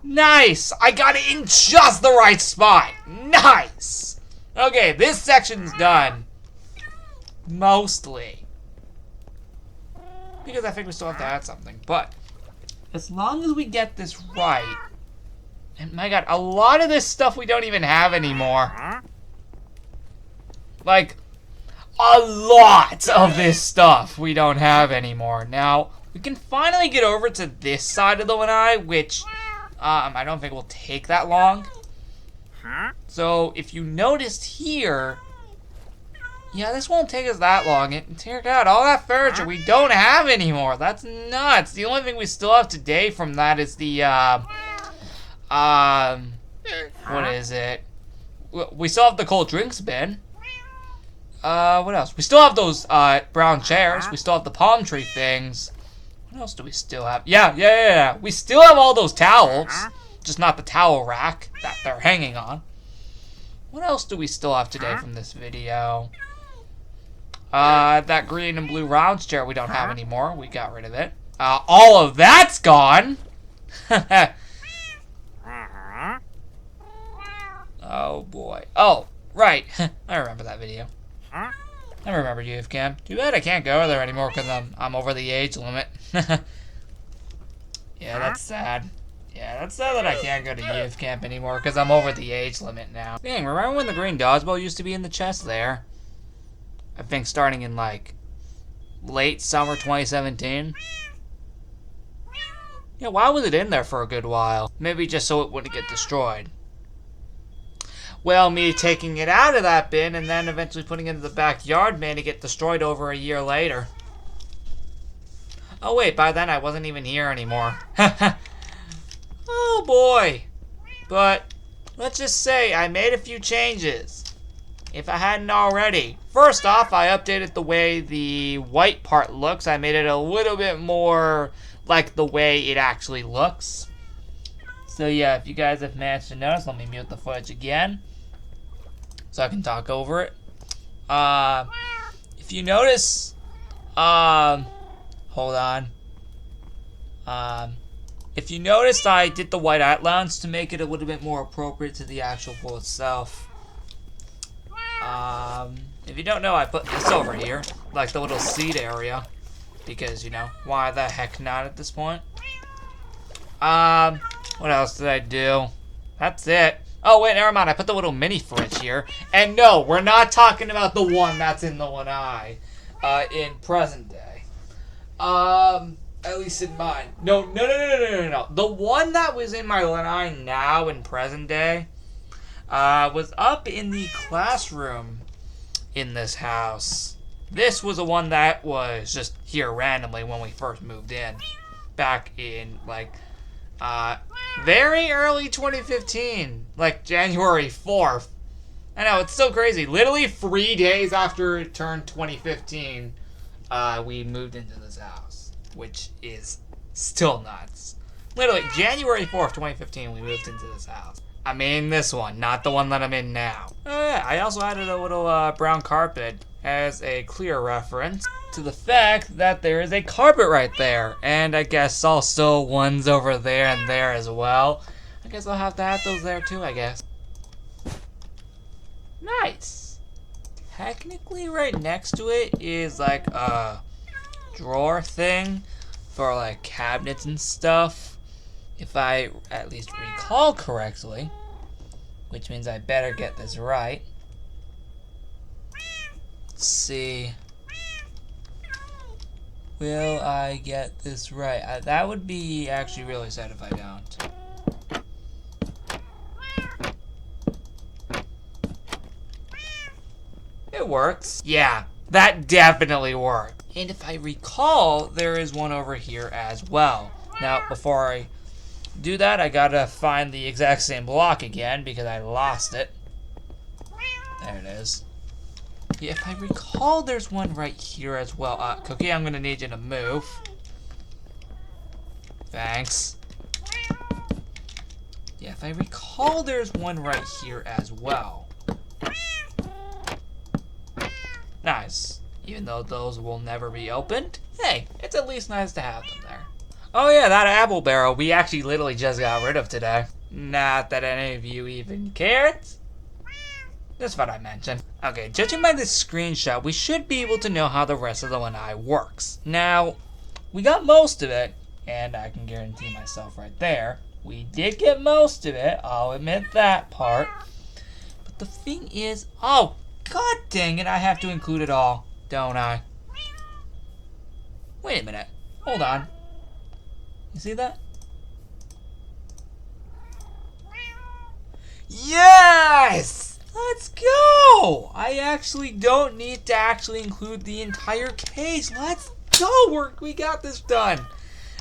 S1: Nice! I got it in just the right spot. Nice! Okay, this section's done. Mostly. Because I think we still have to add something. But as long as we get this right, And my god, a lot of this stuff we don't even have anymore. Like, a lot of this stuff we don't have anymore. Now, we can finally get over to this side of the Lanai, which I don't think will take that long. So, if you noticed here, yeah, this won't take us that long. Dear God, all that furniture we don't have anymore. That's nuts. The only thing we still have today from that is the, what is it? We still have the cold drinks bin. What else? We still have those, brown chairs. We still have the palm tree things. What else do we still have? Yeah. We still have all those towels. Just not the towel rack that they're hanging on. What else do we still have today from this video? That green and blue lounge chair we don't have anymore. We got rid of it. All of that's gone. Oh boy. Oh, right. I remember that video. I remember youth camp. Too bad I can't go there anymore because I'm over the age limit. Yeah, that's sad. Yeah, that's sad that I can't go to youth camp anymore because I'm over the age limit now. Dang, remember when the green dodgeball used to be in the chest there? I think starting in like late summer 2017. Yeah, why was it in there for a good while? Maybe just so it wouldn't get destroyed. Well, me taking it out of that bin and then eventually putting it in the backyard made it get destroyed over a year later. Oh wait, by then I wasn't even here anymore. Oh boy. But let's just say I made a few changes. If I hadn't already. First off, I updated the way the white part looks. I made it a little bit more like the way it actually looks. So yeah, if you guys have managed to notice, let me mute the footage again so I can talk over it. If you notice, hold on. If you notice, I did the white outlines to make it a little bit more appropriate to the actual pool itself. If you don't know, I put this over here, like the little seat area, because, you know, why the heck not at this point? What else did I do? That's it. Oh, wait, never mind. I put the little mini fridge here. And no, we're not talking about the one that's in the Lanai, in present day. At least in mine. No. The one that was in my Lanai now in present day, was up in the classroom in this house. This was the one that was just here randomly when we first moved in. Back in, like, very early 2015. Like, January 4th. I know, it's so crazy. Literally 3 days after it turned 2015, we moved into this house. Which is still nuts. Literally, January 4th, 2015, we moved into this house. I mean this one, not the one that I'm in now. Oh yeah, I also added a little brown carpet as a clear reference to the fact that there is a carpet right there. And I guess also one's over there and there as well. I guess I'll have to add those there too, I guess. Nice. Technically right next to it is like a drawer thing for like cabinets and stuff. If I at least recall correctly, which means I better get this right. Let's see. Will I get this right? That would be actually really sad if I don't. It works. Yeah, that definitely worked. And if I recall, there is one over here as well. Now, before I do that, I gotta find the exact same block again because I lost it. There it is. Yeah, if I recall, there's one right here as well. Cookie, I'm gonna need you to move. Thanks. Yeah, if I recall, there's one right here as well. Nice. Even though those will never be opened, hey, it's at least nice to have them there. Oh yeah, that apple barrel we actually literally just got rid of today. Not that any of you even cared. Just what I mentioned. Okay, judging by this screenshot, we should be able to know how the rest of the Lanai works. Now, we got most of it, and I can guarantee myself right there, We did get most of it. I'll admit that part. But the thing is, oh, god dang it, I have to include it all, don't I? Wait a minute. Hold on. You see that? Yes! Let's go! I actually don't need to actually include the entire cage. Let's go! We got this done.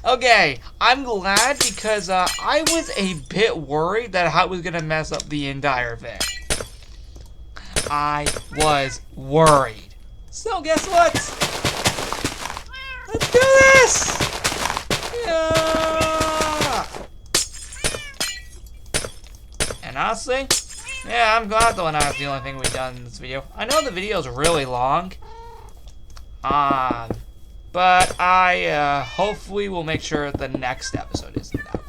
S1: Okay, I'm glad because I was a bit worried that I was going to mess up the entire thing. I was worried. So guess what? Let's do this! Yeah! And honestly, yeah, I'm glad though that's the only thing we've done in this video. I know the video is really long. But I hopefully will make sure the next episode isn't that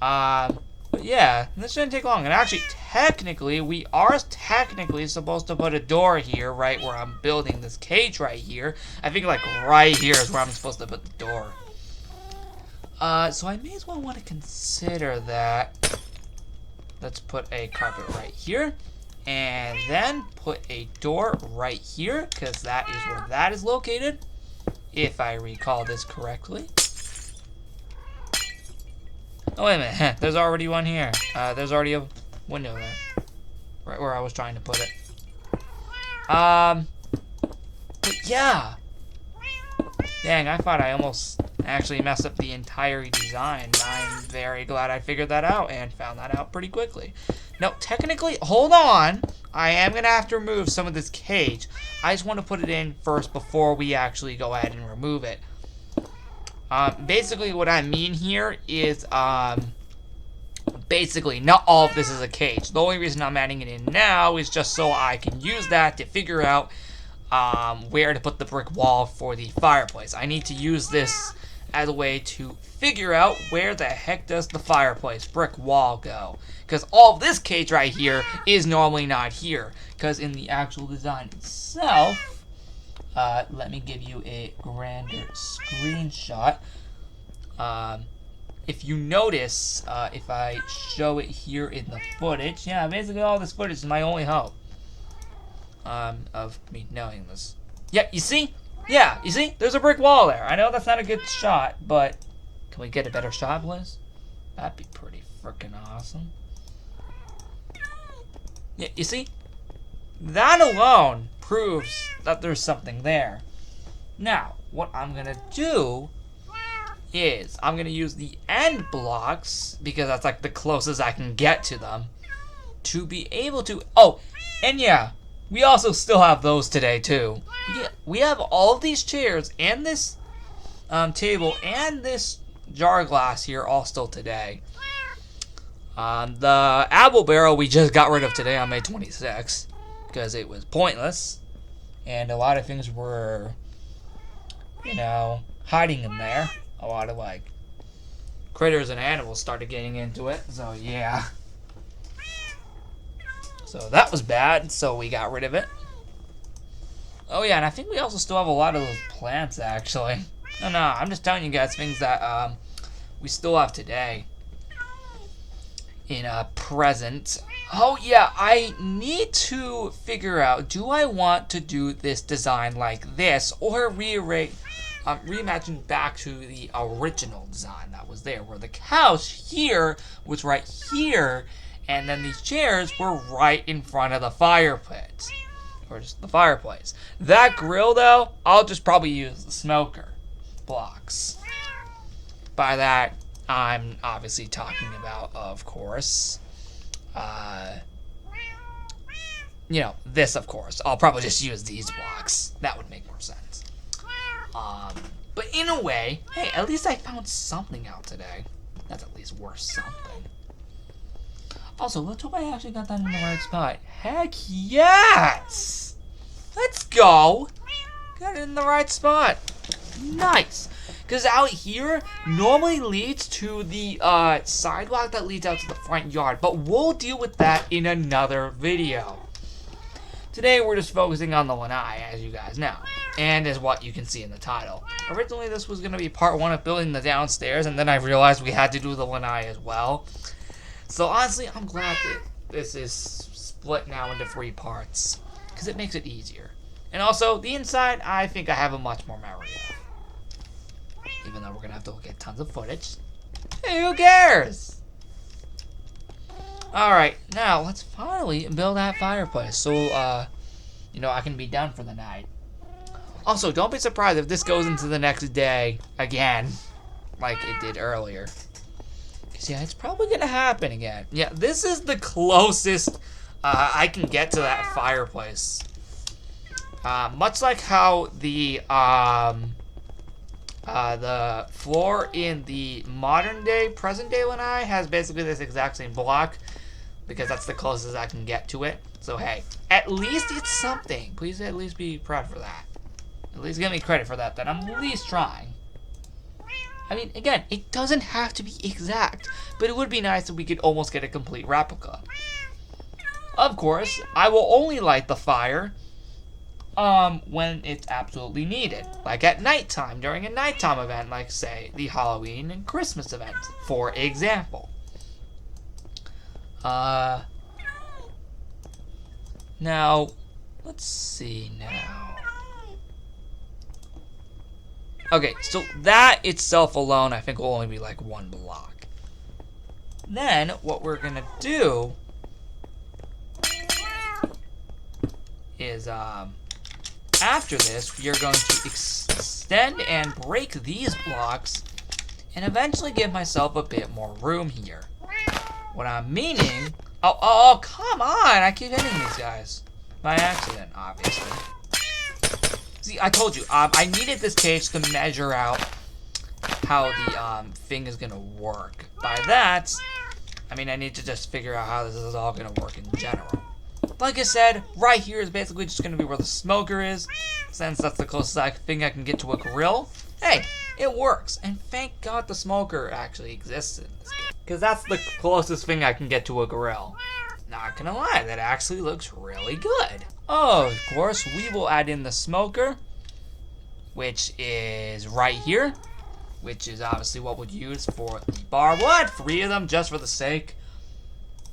S1: long. But yeah, this shouldn't take long. And actually, technically, we are technically supposed to put a door here, right where I'm building this cage right here. I think like right here is where I'm supposed to put the door. So I may as well want to consider that. Let's put a carpet right here. And then put a door right here, because that is where that is located, if I recall this correctly. Oh, wait a minute. There's already one here. There's already a window there. Right where I was trying to put it. But yeah. Dang, I thought I almost actually messed up the entire design. I'm very glad I figured that out and found that out pretty quickly. Now, technically, hold on. I am going to have to remove some of this cage. I just want to put it in first before we actually go ahead and remove it. Basically, what I mean here is, basically, not all of this is a cage. The only reason I'm adding it in now is just so I can use that to figure out where to put the brick wall for the fireplace. I need to use this as a way to figure out where the heck does the fireplace brick wall go. Because all of this cage right here is normally not here. Because in the actual design itself, let me give you a grander screenshot. If you notice, if I show it here in the footage, yeah, basically all this footage is my only hope of me knowing this. Yeah, you see? Yeah, you see? There's a brick wall there. I know that's not a good shot, but can we get a better shot, Bliss? That'd be pretty freaking awesome. Yeah, you see? That alone proves that there's something there. Now, what I'm gonna do is I'm gonna use the end blocks, because that's like the closest I can get to them, to be able to... Oh, and yeah, we also still have those today too. We have all of these chairs and this table and this jar glass here all still today. The apple barrel we just got rid of today on May 26th because it was pointless and a lot of things were, you know, hiding in there. A lot of like critters and animals started getting into it, so yeah. So that was bad, so we got rid of it. Oh yeah, and I think we also still have a lot of those plants actually. No, I'm just telling you guys things that we still have today in present. Oh yeah, I need to figure out, do I want to do this design like this or reimagine back to the original design that was there, where the couch here was right here and then these chairs were right in front of the fire pit. Or just the fireplace. That grill, though, I'll just probably use the smoker blocks. By that, I'm obviously talking about, of course, you know, this, of course. I'll probably just use these blocks. That would make more sense. But in a way, hey, at least I found something out today. That's at least worth something. Also, let's hope I actually got that in the right spot. Heck yes! Let's go! Got it in the right spot. Nice! Because out here normally leads to the sidewalk that leads out to the front yard. But we'll deal with that in another video. Today we're just focusing on the Lanai, as you guys know, and as what you can see in the title. Originally this was going to be part 1 of building the downstairs, and then I realized we had to do the Lanai as well. So honestly, I'm glad that this is split now into 3 parts, because it makes it easier. And also, the inside, I think I have a much more memory of. Even though we're going to have to look at tons of footage. Hey, who cares? Alright, now let's finally build that fireplace so, you know, I can be done for the night. Also, don't be surprised if this goes into the next day again, like it did earlier. Because, yeah, it's probably going to happen again. Yeah, this is the closest I can get to that fireplace. Much like how the floor in the modern day, present day Lanai has basically this exact same block, because that's the closest I can get to it. So hey, at least it's something. Please at least be proud for that. At least give me credit for that I'm at least trying. I mean, again, it doesn't have to be exact, but it would be nice if we could almost get a complete replica. Of course, I will only light the fire when it's absolutely needed, like at nighttime, during a nighttime event, like say the Halloween and Christmas events, for example. Now, let's see now. Okay, so that itself alone, I think will only be like 1 block. Then, what we're gonna do is, after this, we are going to extend and break these blocks and eventually give myself a bit more room here. What I'm meaning... Oh, come on! I keep hitting these guys. By accident, obviously. See, I told you, I needed this cage to measure out how the thing is going to work. By that, I mean I need to just figure out how this is all going to work in general. Like I said, right here is basically just going to be where the smoker is, since that's the closest thing I can get to a grill. Hey, it works, and thank God the smoker actually exists in this game, because that's the closest thing I can get to a grill. Not gonna lie, that actually looks really good. Oh, of course, we will add in the smoker, which is right here, which is obviously what we'll use for the barbed wood. 3 of them just for the sake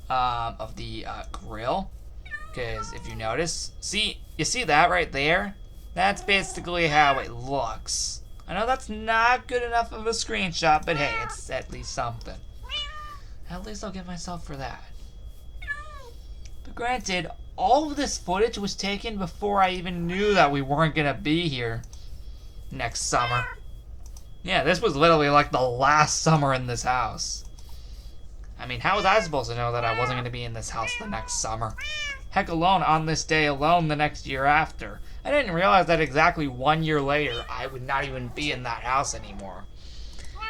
S1: of the grill. Because if you notice, you see that right there? That's basically how it looks. I know that's not good enough of a screenshot, but hey, it's at least something. At least I'll give myself for that. But granted, all of this footage was taken before I even knew that we weren't gonna be here next summer. Yeah, this was literally like the last summer in this house. I mean, how was I supposed to know that I wasn't gonna be in this house the next summer? Heck alone, on this day alone the next year after. I didn't realize that exactly 1 year later, I would not even be in that house anymore.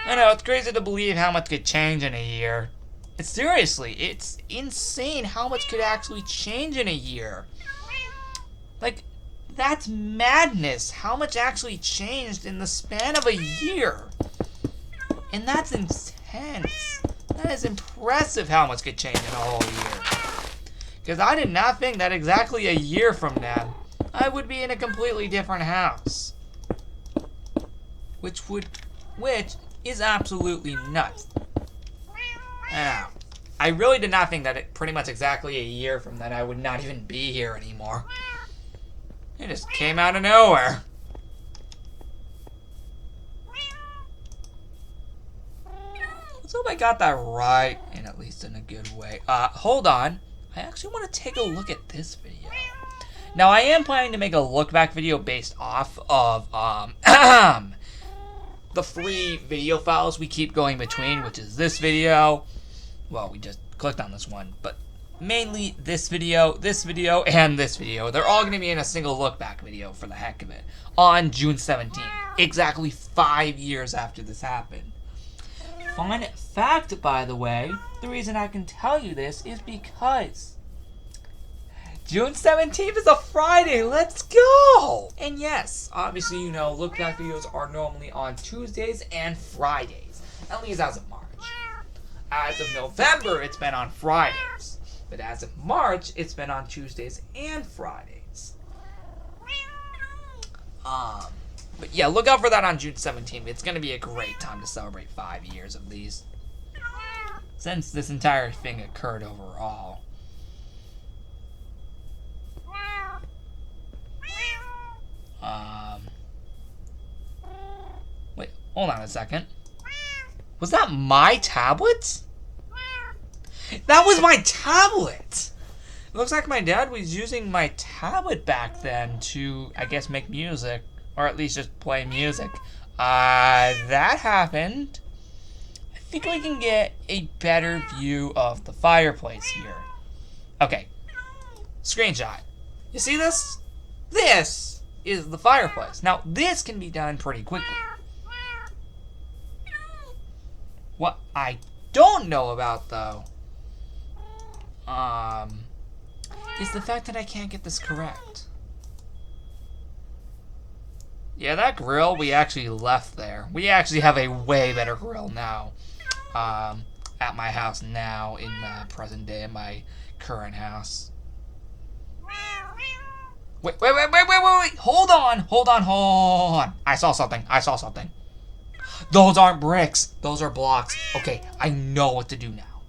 S1: I know, it's crazy to believe how much could change in a year. Seriously, it's insane how much could actually change in a year. Like, that's madness, how much actually changed in the span of a year. And that's intense. That is impressive how much could change in a whole year. Because I did not think that exactly a year from now, I would be in a completely different house. Which is absolutely nuts. Now, I really did not think that pretty much exactly a year from then I would not even be here anymore. It just came out of nowhere. Let's hope I got that right, and at least in a good way. Hold on. I actually want to take a look at this video. Now, I am planning to make a look back video based off of, the 3 video files we keep going between, which is this video. Well, we just clicked on this one, but mainly this video, and this video. They're all going to be in a single look back video for the heck of it on June 17th, exactly 5 years after this happened. Fun fact, by the way, the reason I can tell you this is because June 17th is a Friday. Let's go! And yes, obviously, you know, look back videos are normally on Tuesdays and Fridays, at least as of March. As of November, it's been on Fridays. But as of March, it's been on Tuesdays and Fridays. But yeah, look out for that on June 17th. It's going to be a great time to celebrate 5 years of these. Since this entire thing occurred overall. Wait, hold on a second. Was that my tablet? That was my tablet! It looks like my dad was using my tablet back then to, I guess, make music. Or at least just play music. That happened. I think we can get a better view of the fireplace here. Okay. Screenshot. You see this? This is the fireplace. Now, this can be done pretty quickly. What I don't know about, though, is the fact that I can't get this correct. Yeah, that grill we actually left there. We actually have a way better grill now. At my house now, in the present day, in my current house. Wait. Hold on. I saw something. Those aren't bricks. Those are blocks. Okay, I know what to do now.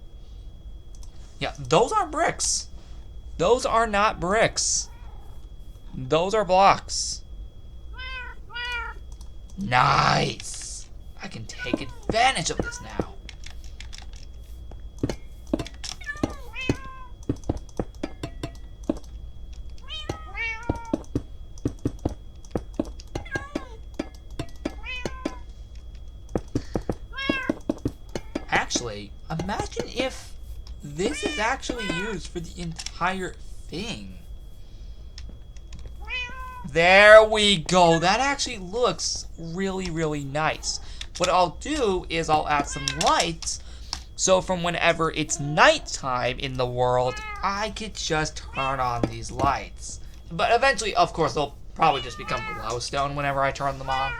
S1: Yeah, those aren't bricks. Those are not bricks. Those are blocks. Nice. I can take advantage of this now. Actually, imagine if this is actually used for the entire thing. There we go. That actually looks really, really nice. What I'll do is I'll add some lights. So from whenever it's nighttime in the world, I could just turn on these lights. But eventually, of course, they'll probably just become glowstone whenever I turn them on.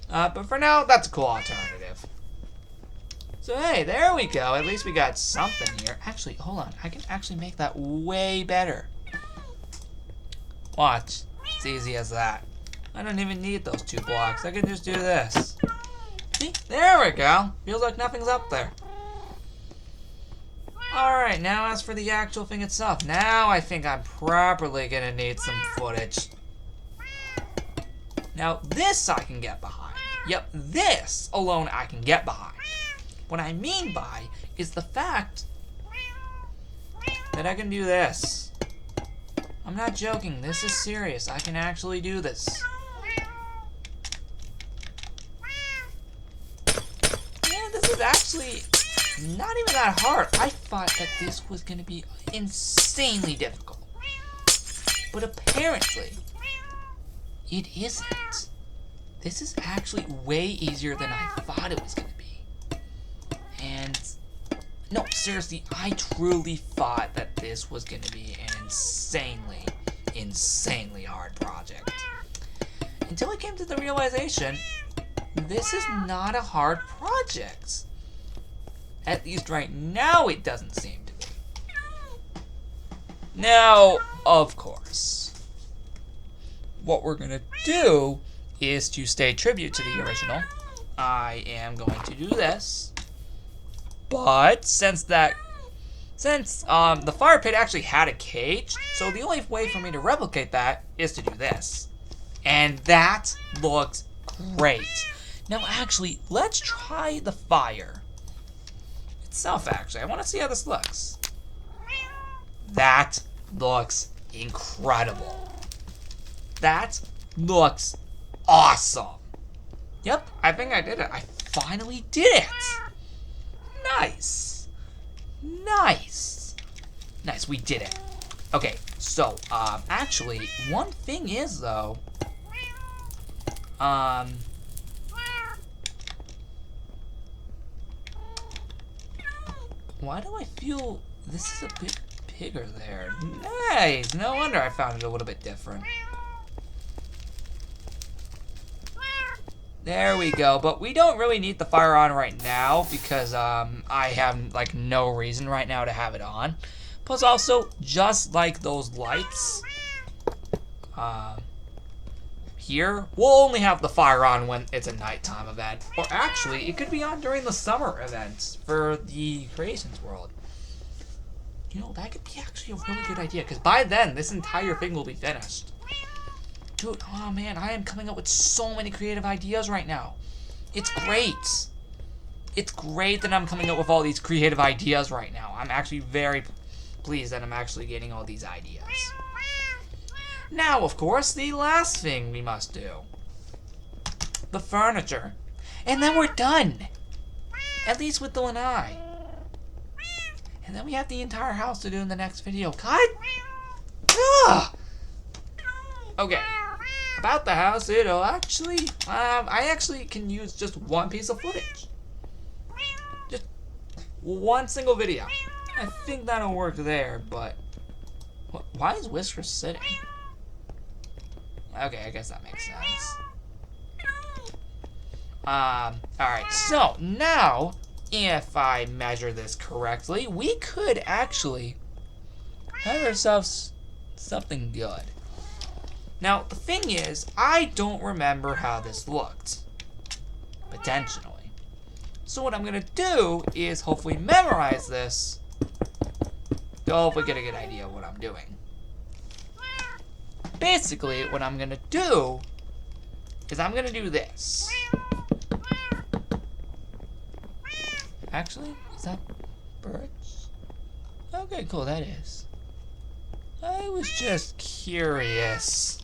S1: But for now, that's a cool alternative. So hey, there we go. At least we got something here. Actually, hold on. I can actually make that way better. Watch. It's easy as that. I don't even need those 2 blocks. I can just do this. See? There we go. Feels like nothing's up there. Alright, now as for the actual thing itself. Now I think I'm properly gonna need some footage. Now this I can get behind. Yep, this alone I can get behind. What I mean by is the fact that I can do this. I'm not joking. This is serious. I can actually do this. Yeah, this is actually not even that hard. I thought that this was going to be insanely difficult. But apparently, it isn't. This is actually way easier than I thought it was going to be. And no, seriously, I truly thought that this was going to be an insanely hard project. Until I came to the realization, this is not a hard project. At least right now it doesn't seem to be. Now, of course, what we're going to do is to stay tribute to the original. I am going to do this. But since the fire pit actually had a cage, so the only way for me to replicate that is to do this. And that looks great. Now actually, let's try the fire itself actually. I want to see how this looks. That looks incredible. That looks awesome. Yep, I think I did it. I finally did it. Nice. We did it. Okay, so, actually, one thing is, though, why do I feel this is a bit bigger there? Nice. No wonder I found it a little bit different. There we go, but we don't really need the fire on right now because I have like no reason right now to have it on. Plus also, just like those lights here, we'll only have the fire on when it's a nighttime event. Or actually, it could be on during the summer events for the Creations World. You know, that could be actually a really good idea because by then, this entire thing will be finished. Dude, oh man, I am coming up with so many creative ideas right now. It's great. It's great that I'm coming up with all these creative ideas right now. I'm actually very pleased that I'm actually getting all these ideas. Now, of course, the last thing we must do. The furniture. And then we're done. At least with the Lanai. And then we have the entire house to do in the next video. God! Ugh! Okay. About the house, it'll actually, I actually can use just one piece of footage. Just one single video. I think that'll work there, but why is Whisker sitting? Okay, I guess that makes sense. Alright, so now, if I measure this correctly, we could actually have ourselves something good. Now, the thing is, I don't remember how this looked. Potentially. So what I'm going to do is hopefully memorize this to hopefully get a good idea of what I'm doing. Basically, what I'm going to do is I'm going to do this. Actually, is that birds? Okay, cool, that is. I was just curious.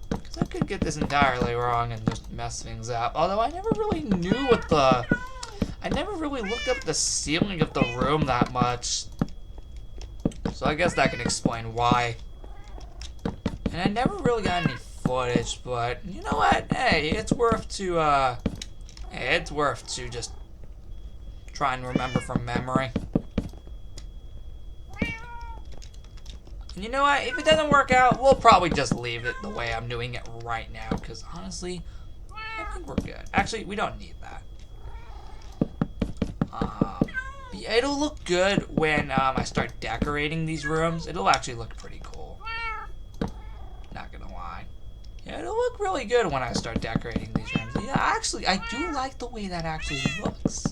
S1: Because I could get this entirely wrong and just mess things up. Although I never really knew what the... I never really looked up the ceiling of the room that much. So I guess that can explain why. And I never really got any footage, but you know what? Hey, it's worth to, it's worth to just try and remember from memory. And you know what? If it doesn't work out, we'll probably just leave it the way I'm doing it right now. Because honestly, I think we're good. Actually, we don't need that. Yeah, it'll look good when I start decorating these rooms. It'll actually look pretty cool. Not gonna lie. Yeah, it'll look really good when I start decorating these rooms. Yeah, actually, I do like the way that actually looks.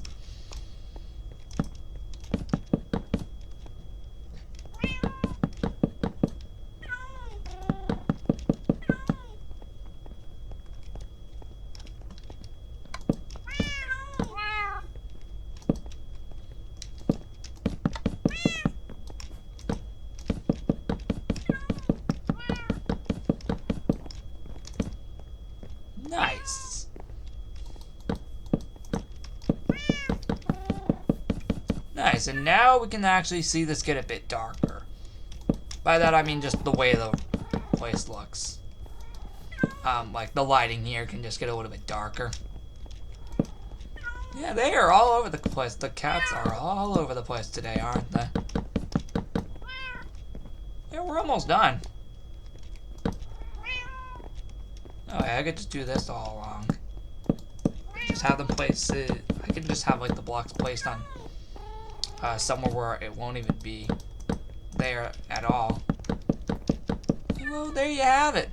S1: Nice. Nice, and now we can actually see this get a bit darker. By that I mean just the way the place looks. Like the lighting here can just get a little bit darker. Yeah, they are all over the place. The cats are all over the place today, aren't they? Yeah, we're almost done. Oh, yeah, I could just do this all along. Just have them placed. I could just have like the blocks placed on somewhere where it won't even be there at all. Well, there you have it.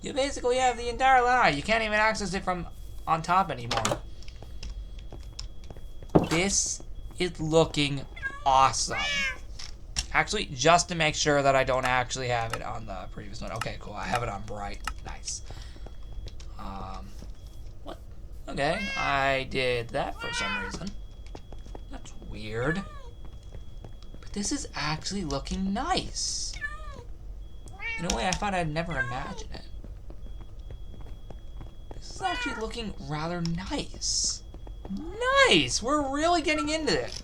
S1: You basically have the entire Lanai. You can't even access it from on top anymore. This is looking awesome. Actually, just to make sure that I don't actually have it on the previous one. Okay, cool. I have it on bright. Nice. What? Okay, I did that for some reason. That's weird. But this is actually looking nice. In a way, I thought I'd never imagine it. This is actually looking rather nice. Nice! We're really getting into it.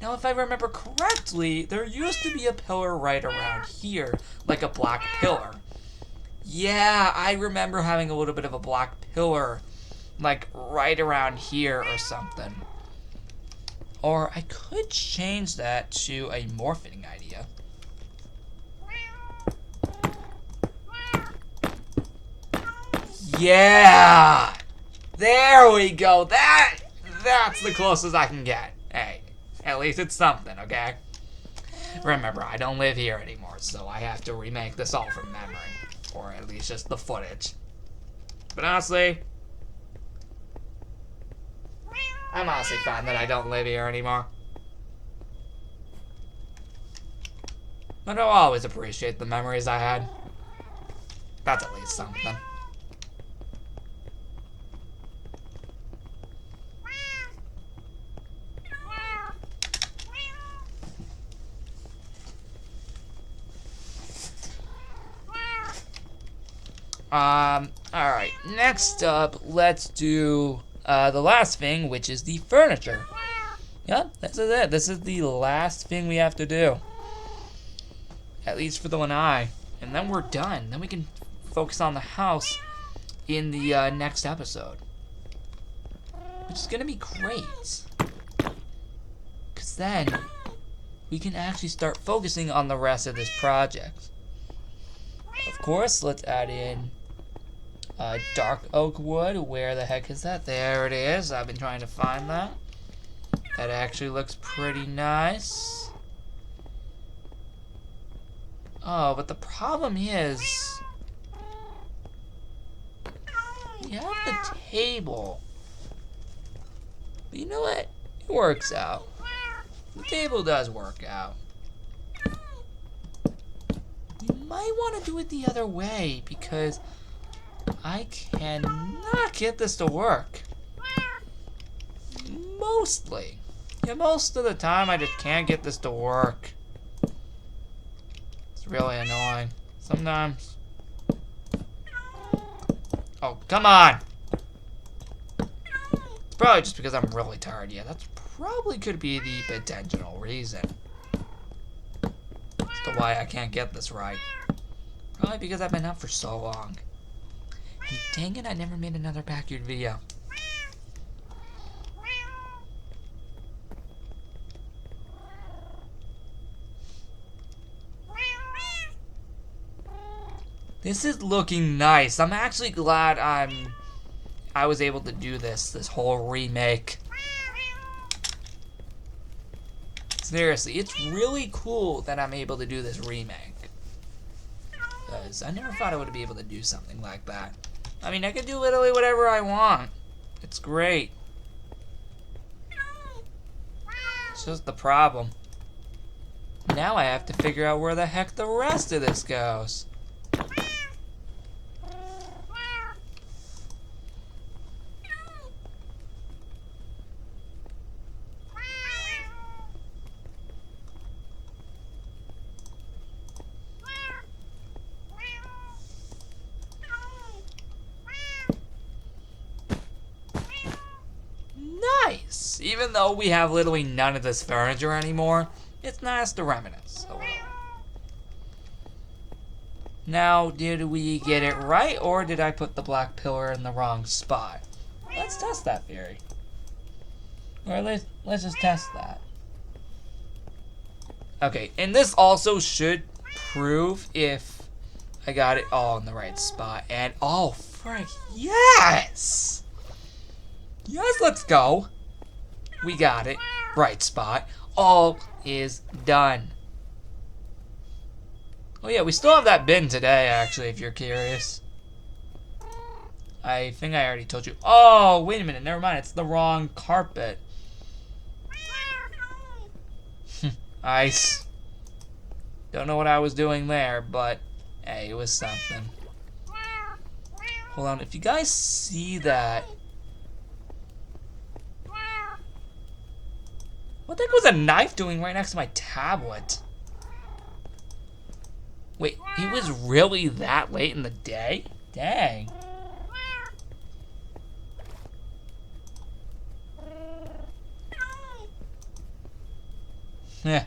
S1: Now, if I remember correctly, there used to be a pillar right around here, like a black pillar. Yeah, I remember having a little bit of a black pillar, like right around here or something. Or I could change that to a more fitting idea. Yeah! There we go. That's the closest I can get. Hey, at least it's something, okay? Remember, I don't live here anymore, so I have to remake this all from memory. Or at least just the footage. But honestly, I'm honestly fine that I don't live here anymore. But I'll always appreciate the memories I had. That's at least something. Alright, next up, let's do the last thing, which is the furniture. Yep, this is it. This is the last thing we have to do. At least for the Lanai. And then we're done. Then we can focus on the house in the next episode. Which is going to be great. Because then we can actually start focusing on the rest of this project. Of course, let's add in dark oak wood. Where the heck is that? There it is. I've been trying to find that. That actually looks pretty nice. Oh, but the problem is we have the table. But you know what? It works out. The table does work out. We might want to do it the other way because I cannot get this to work. Mostly. Yeah, most of the time I just can't get this to work. It's really annoying. Sometimes. Oh, come on! It's probably just because I'm really tired. Yeah, that's probably could be the potential reason as to why I can't get this right. Probably because I've been up for so long. And dang it, I never made another backyard video. This is looking nice. I'm actually glad I was able to do this whole remake. Seriously, it's really cool that I'm able to do this remake. Because I never thought I would be able to do something like that. I mean, I can do literally whatever I want. It's great. It's just the problem. Now I have to figure out where the heck the rest of this goes. Nice! Even though we have literally none of this furniture anymore, it's nice to reminisce a little. Now, did we get it right, or did I put the black pillar in the wrong spot? Let's test that theory. Or let's just test that. Okay, and this also should prove if I got it all in the right spot. And, oh, frick, yes! Yes, let's go. We got it. Right spot. All is done. Oh yeah, we still have that bin today, actually, if you're curious. I think I already told you. Oh, wait a minute. Never mind. It's the wrong carpet. Ice. Don't know what I was doing there, but hey, it was something. Hold on. If you guys see that. What the heck was a knife doing right next to my tablet? Wait, it was really that late in the day? Dang. Yeah.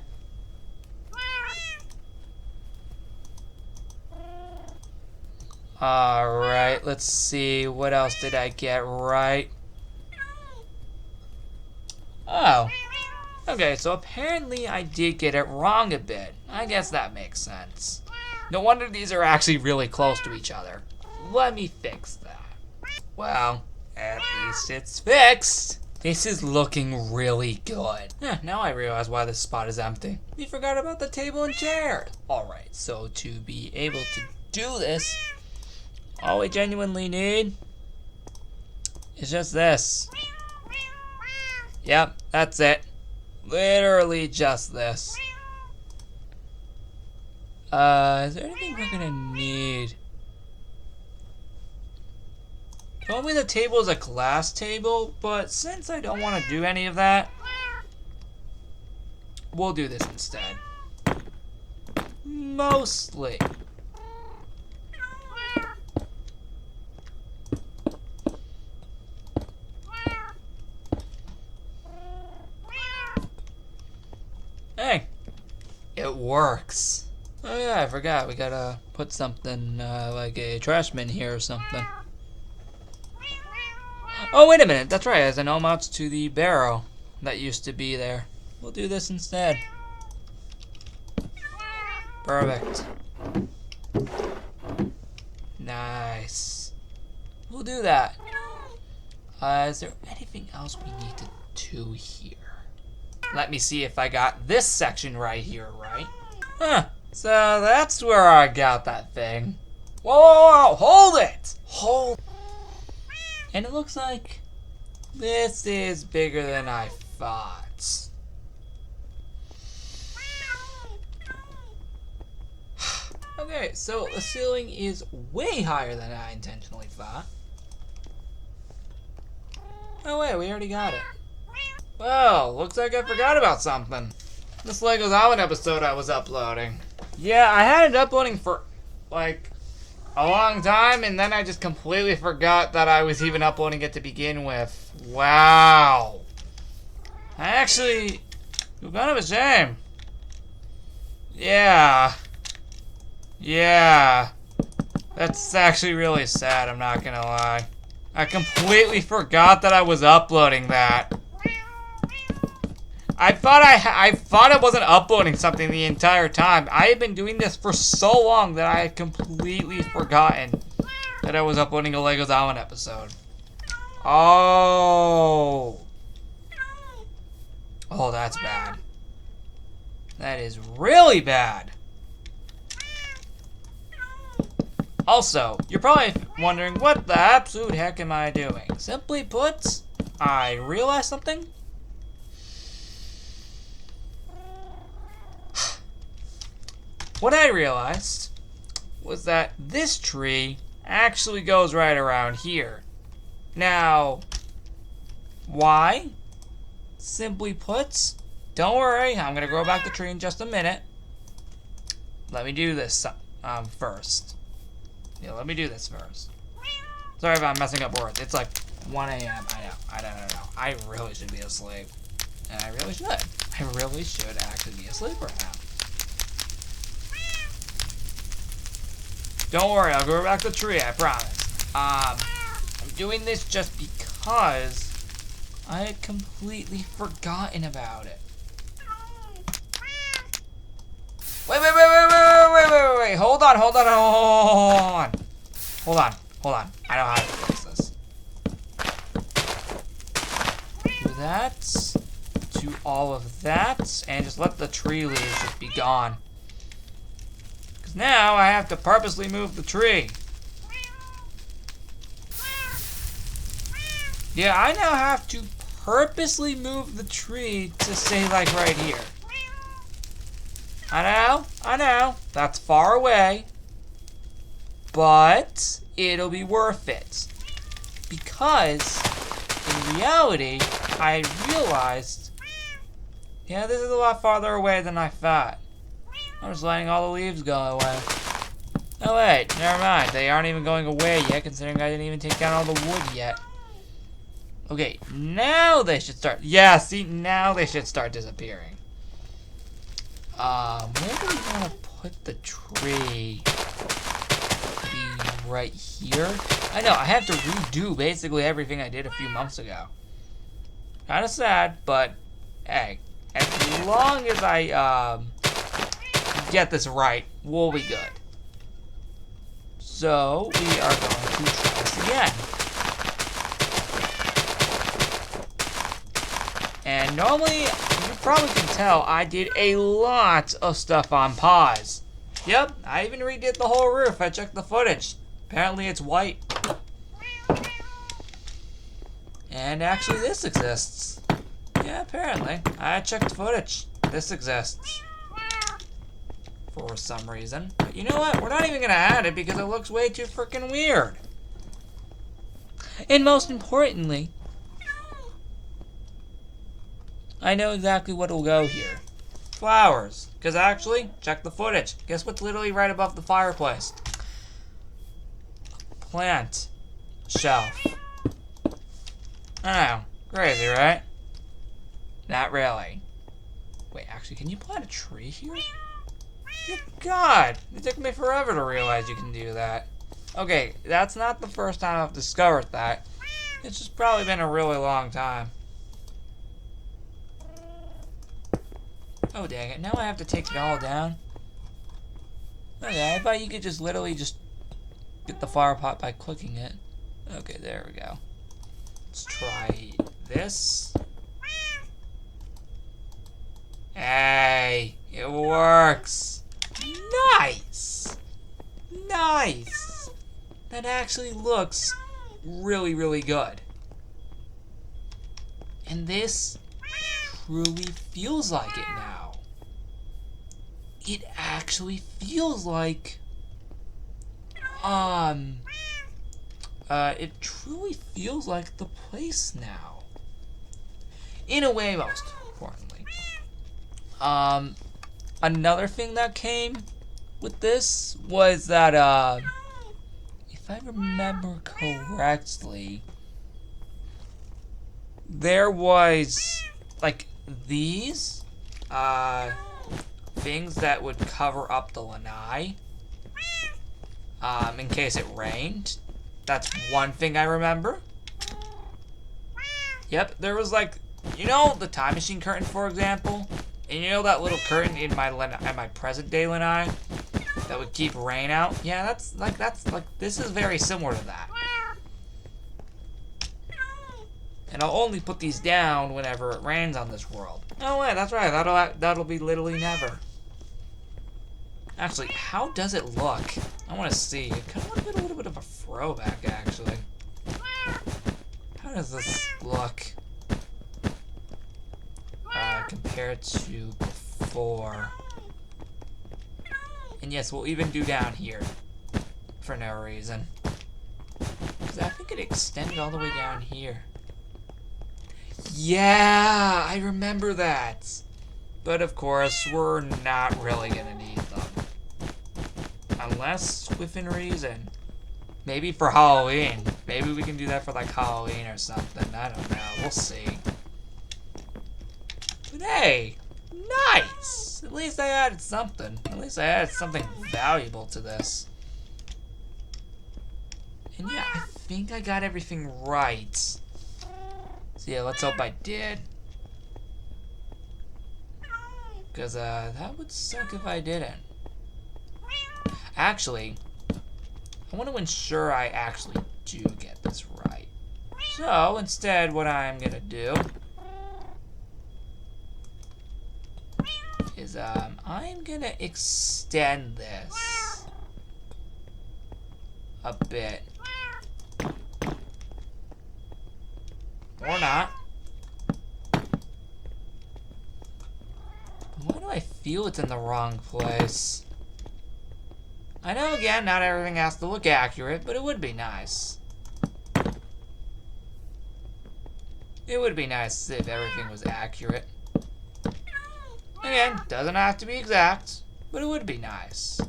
S1: Alright, let's see. What else did I get right? Oh. Okay, so apparently I did get it wrong a bit. I guess that makes sense. No wonder these are actually really close to each other. Let me fix that. Well, at least it's fixed. This is looking really good. Now I realize why this spot is empty. We forgot about the table and chair. Alright, so to be able to do this, all we genuinely need is just this. Yep, that's it. Literally just this. Is there anything we're gonna need? Told me the table is a glass table, but since I don't want to do any of that, we'll do this instead. Mostly. Hey, it works. Oh yeah, I forgot. We gotta put something like a trash bin here or something. Oh, wait a minute. That's right. There's an homage to the barrel that used to be there. We'll do this instead. Perfect. Nice. We'll do that. Is there anything else we need to do here? Let me see if I got this section right here, right? Huh. So that's where I got that thing. Whoa, whoa, whoa. Hold it! Hold. And it looks like this is bigger than I thought. Okay, so the ceiling is way higher than I intentionally thought. Oh wait, we already got it. Well, looks like I forgot about something. This Lego's Island episode I was uploading. Yeah, I had it uploading for like a long time, and then I just completely forgot that I was even uploading it to begin with. Wow. Actually, it's kind of a shame. Yeah. Yeah. That's actually really sad, I'm not gonna lie. I completely forgot that I was uploading that. I thought I wasn't uploading something the entire time. I had been doing this for so long that I had completely forgotten that I was uploading a Lego's Island episode. Oh. Oh, that's bad. That is really bad. Also, you're probably wondering, what the absolute heck am I doing? Simply put, I realized something. What I realized was that this tree actually goes right around here. Now, why? Simply put, don't worry, I'm gonna grow back the tree in just a minute. Let me do this first. Yeah, let me do this first. Sorry if I'm messing up words. It's like 1 a.m. I don't know. I really should be asleep. And I really should. I really should actually be asleep right now. Don't worry, I'll grow back the tree, I promise. I'm doing this just because I had completely forgotten about it. Wait. Hold on. Hold on. I know how to fix this. Do that. Do all of that. And just let the tree leaves just be gone. Because now I have to purposely move the tree. Yeah, I now have to purposely move the tree to say like right here. I know, that's far away, but it'll be worth it. Because, in reality, I realized, yeah, this is a lot farther away than I thought. I'm just letting all the leaves go away. Oh wait, never mind, they aren't even going away yet, considering I didn't even take down all the wood yet. Okay, now they should start, yeah, see, now they should start disappearing. Where do we want to put the tree? Be right here? I know, I have to redo basically everything I did a few months ago. Kinda sad, but hey, as long as I get this right, we'll be good. So, we are going to try this again. And normally, you probably can tell, I did a lot of stuff on pause. Yep, I even redid the whole roof. I checked the footage. Apparently it's white. And actually this exists. Yeah, apparently. I checked footage. This exists. For some reason. But you know what? We're not even going to add it because it looks way too freaking weird. And most importantly, I know exactly what will go here. Flowers. Because actually, check the footage. Guess what's literally right above the fireplace? Plant shelf. I know. Crazy, right? Not really. Wait, actually, can you plant a tree here? Good God! It took me forever to realize you can do that. Okay, that's not the first time I've discovered that. It's just probably been a really long time. Oh, dang it. Now I have to take it all down? Okay, I thought you could just literally just get the fire pot by clicking it. Okay, there we go. Let's try this. Hey, it works. Nice. Nice. That actually looks really, really good. And this truly feels like it now. It actually feels like, it truly feels like the place now. In a way, most importantly. Another thing that came with this was that, if I remember correctly, there was, like, these, things that would cover up the lanai, in case it rained. That's one thing I remember. Yep, there was, like, you know the time machine curtain, for example? And you know that little curtain in my present day lanai that would keep rain out? Yeah, that's like this is very similar to that. And I'll only put these down whenever it rains on this world. Oh wait, that's right. That'll be literally never. Actually, how does it look? I want to see. It kind of looks a little bit of a throwback, actually. How does this look? Compared to before. And yes, we'll even do down here. For no reason. Because I think it extended all the way down here. Yeah, I remember that. But of course, we're not really going to need them. Unless within reason. Maybe for Halloween. Maybe we can do that for like Halloween or something. I don't know. We'll see. But hey, nice! At least I added something. At least I added something valuable to this. And yeah, I think I got everything right. So yeah, let's hope I did. Because that would suck if I didn't. Actually, I want to ensure I actually do get this right. So instead, what I'm going to do is I'm gonna extend this a bit. Or not. Why do I feel it's in the wrong place? I know, again, not everything has to look accurate, but it would be nice. It would be nice if everything was accurate. Again, doesn't have to be exact, but it would be nice.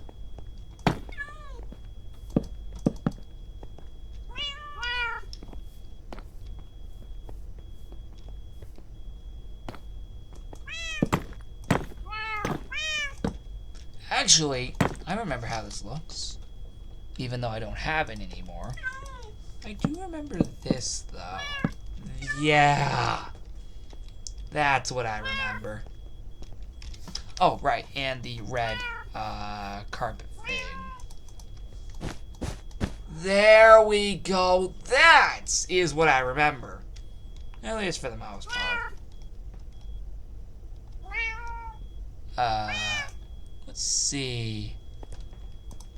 S1: Actually, I remember how this looks, even though I don't have it anymore. I do remember this, though. Yeah! That's what I remember. Oh, right, and the red carpet thing. There we go. That is what I remember. At least for the most part. Uh, let's see.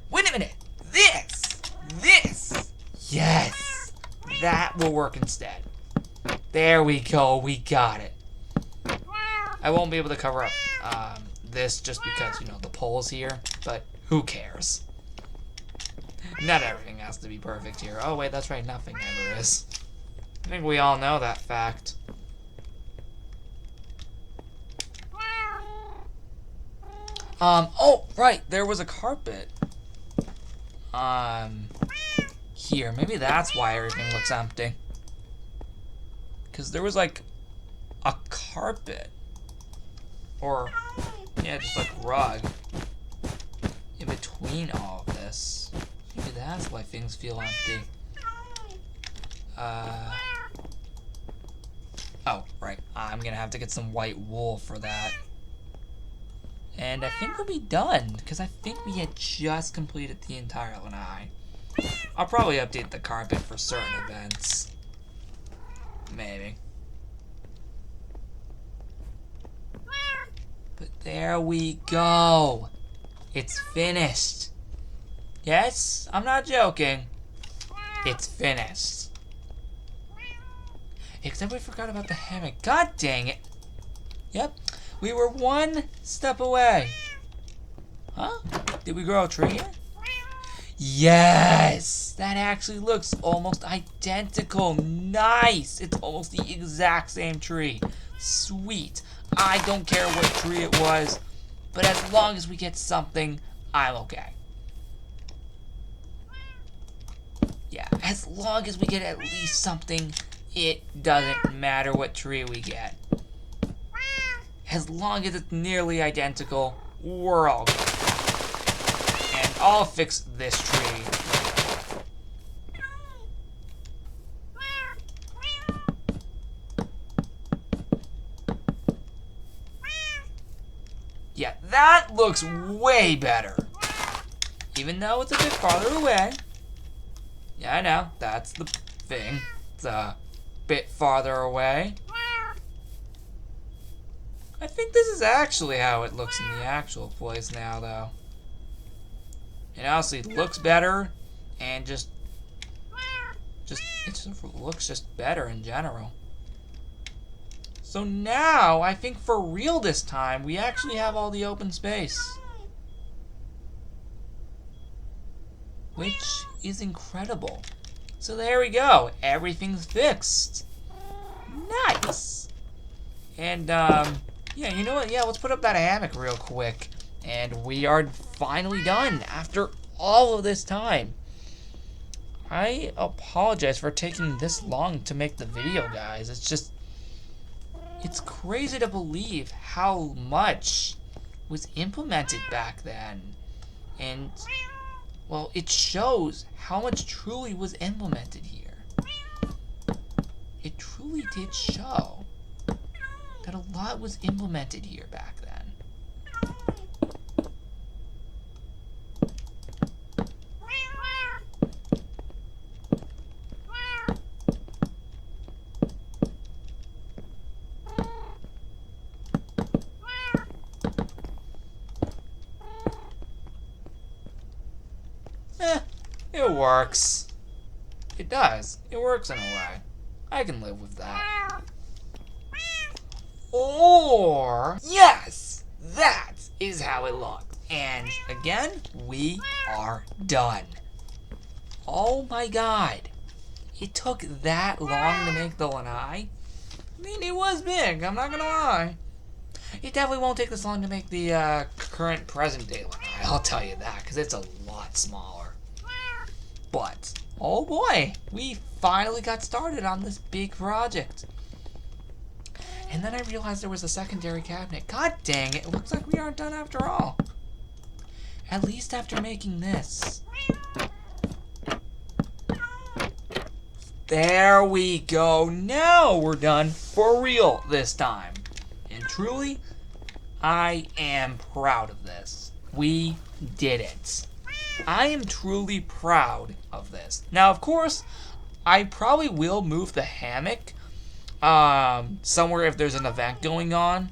S1: Wait a minute. This. Yes. That will work instead. There we go. We got it. I won't be able to cover up this just because, you know, the pole's here, but who cares? Not everything has to be perfect here. Oh, wait, that's right. Nothing ever is. I think we all know that fact. Oh, right. There was a carpet. Here. Maybe that's why everything looks empty. Because there was, like, a carpet. Or, yeah, just like rug. In between all of this. Maybe that's why things feel empty. Oh, right. I'm gonna have to get some white wool for that. And I think we'll be done, because I think we had just completed the entire Lanai. I'll probably update the carpet for certain events. Maybe. But there we go. It's finished. Yes, I'm not joking. It's finished. Except we forgot about the hammock. God dang it. Yep, we were one step away. Huh? Did we grow a tree here? Yes! That actually looks almost identical. Nice! It's almost the exact same tree. Sweet. I don't care what tree it was, but as long as we get something, I'm okay. Yeah, as long as we get at least something, it doesn't matter what tree we get. As long as it's nearly identical, we're all good. And I'll fix this tree. Yeah, that looks way better. Even though it's a bit farther away. Yeah, I know, that's the thing. It's a bit farther away. I think this is actually how it looks in the actual place now, though. It honestly looks better, and it just looks just better in general. So now, I think for real this time, we actually have all the open space. Which is incredible. So there we go. Everything's fixed. Nice. And, yeah, you know what? Yeah, let's put up that hammock real quick. And we are finally done after all of this time. I apologize for taking this long to make the video, guys. It's crazy to believe how much was implemented back then. And, well, it shows how much truly was implemented here. It truly did show that a lot was implemented here back then. It works. It does. It works in a way. I can live with that. Or, yes, that is how it looks. And again, we are done. Oh my god. It took that long to make the Lanai? I mean, it was big, I'm not gonna lie. It definitely won't take this long to make the current present day Lanai, I'll tell you that, because it's a lot smaller. But, oh boy, we finally got started on this big project. And then I realized there was a secondary cabinet. God dang it, it looks like we aren't done after all. At least after making this. There we go. Now we're done for real this time. And truly, I am proud of this. We did it. I am truly proud of this. Now, of course, I probably will move the hammock somewhere if there's an event going on.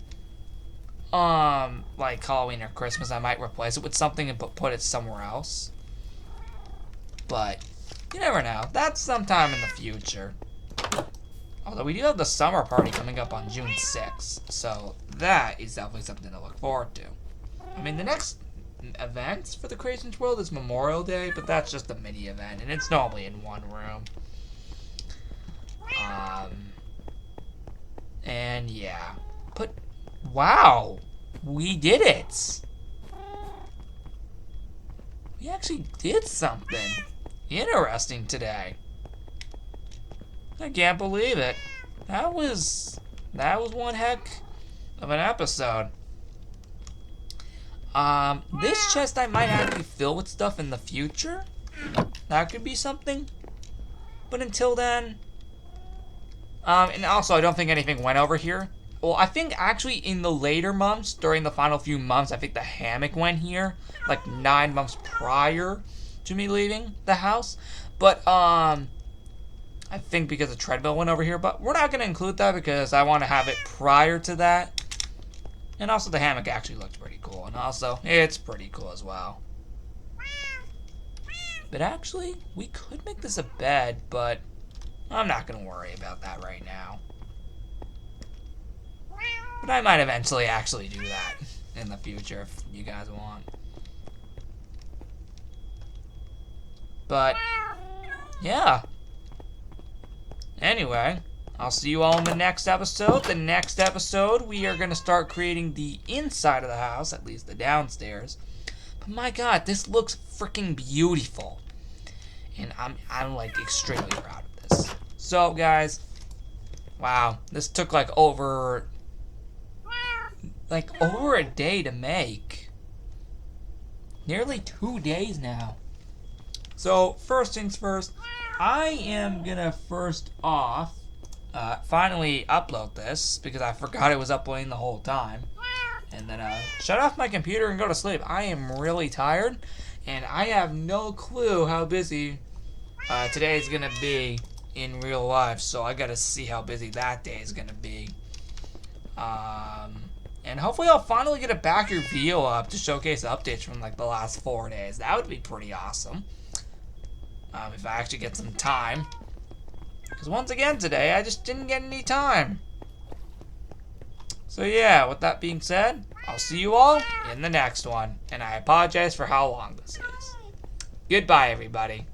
S1: like Halloween or Christmas, I might replace it with something and put it somewhere else. But you never know. That's sometime in the future. Although we do have the summer party coming up on June 6th, so that is definitely something to look forward to. I mean, the next event for the Creations World is Memorial Day, but that's just a mini event, and it's normally in one room. And yeah, but wow, we did it. We actually did something interesting today. I can't believe it. That was one heck of an episode. This chest I might actually fill with stuff in the future. That could be something. But until then, and also I don't think anything went over here. Well, I think actually in the later months, during the final few months, I think the hammock went here, like 9 months prior to me leaving the house. But I think because the treadmill went over here, but we're not going to include that because I want to have it prior to that. And also the hammock actually looks pretty cool, and also it's pretty cool as well. But actually, we could make this a bed, but I'm not going to worry about that right now. But I might eventually actually do that in the future if you guys want. But yeah. Anyway, I'll see you all in the next episode. The next episode, we are going to start creating the inside of the house, at least the downstairs. But my God, this looks freaking beautiful. And I'm like extremely proud of this. So guys, wow, this took like over a day to make. Nearly 2 days now. So first things first, I am gonna first off finally upload this because I forgot it was uploading the whole time. And then shut off my computer and go to sleep. I am really tired and I have no clue how busy today is gonna be in real life, so I gotta see how busy that day is gonna be. And hopefully I'll finally get a backer video up to showcase updates from like the last 4 days. That would be pretty awesome. If I actually get some time. Because once again today, I just didn't get any time. So yeah, with that being said, I'll see you all in the next one. And I apologize for how long this is. Goodbye, everybody.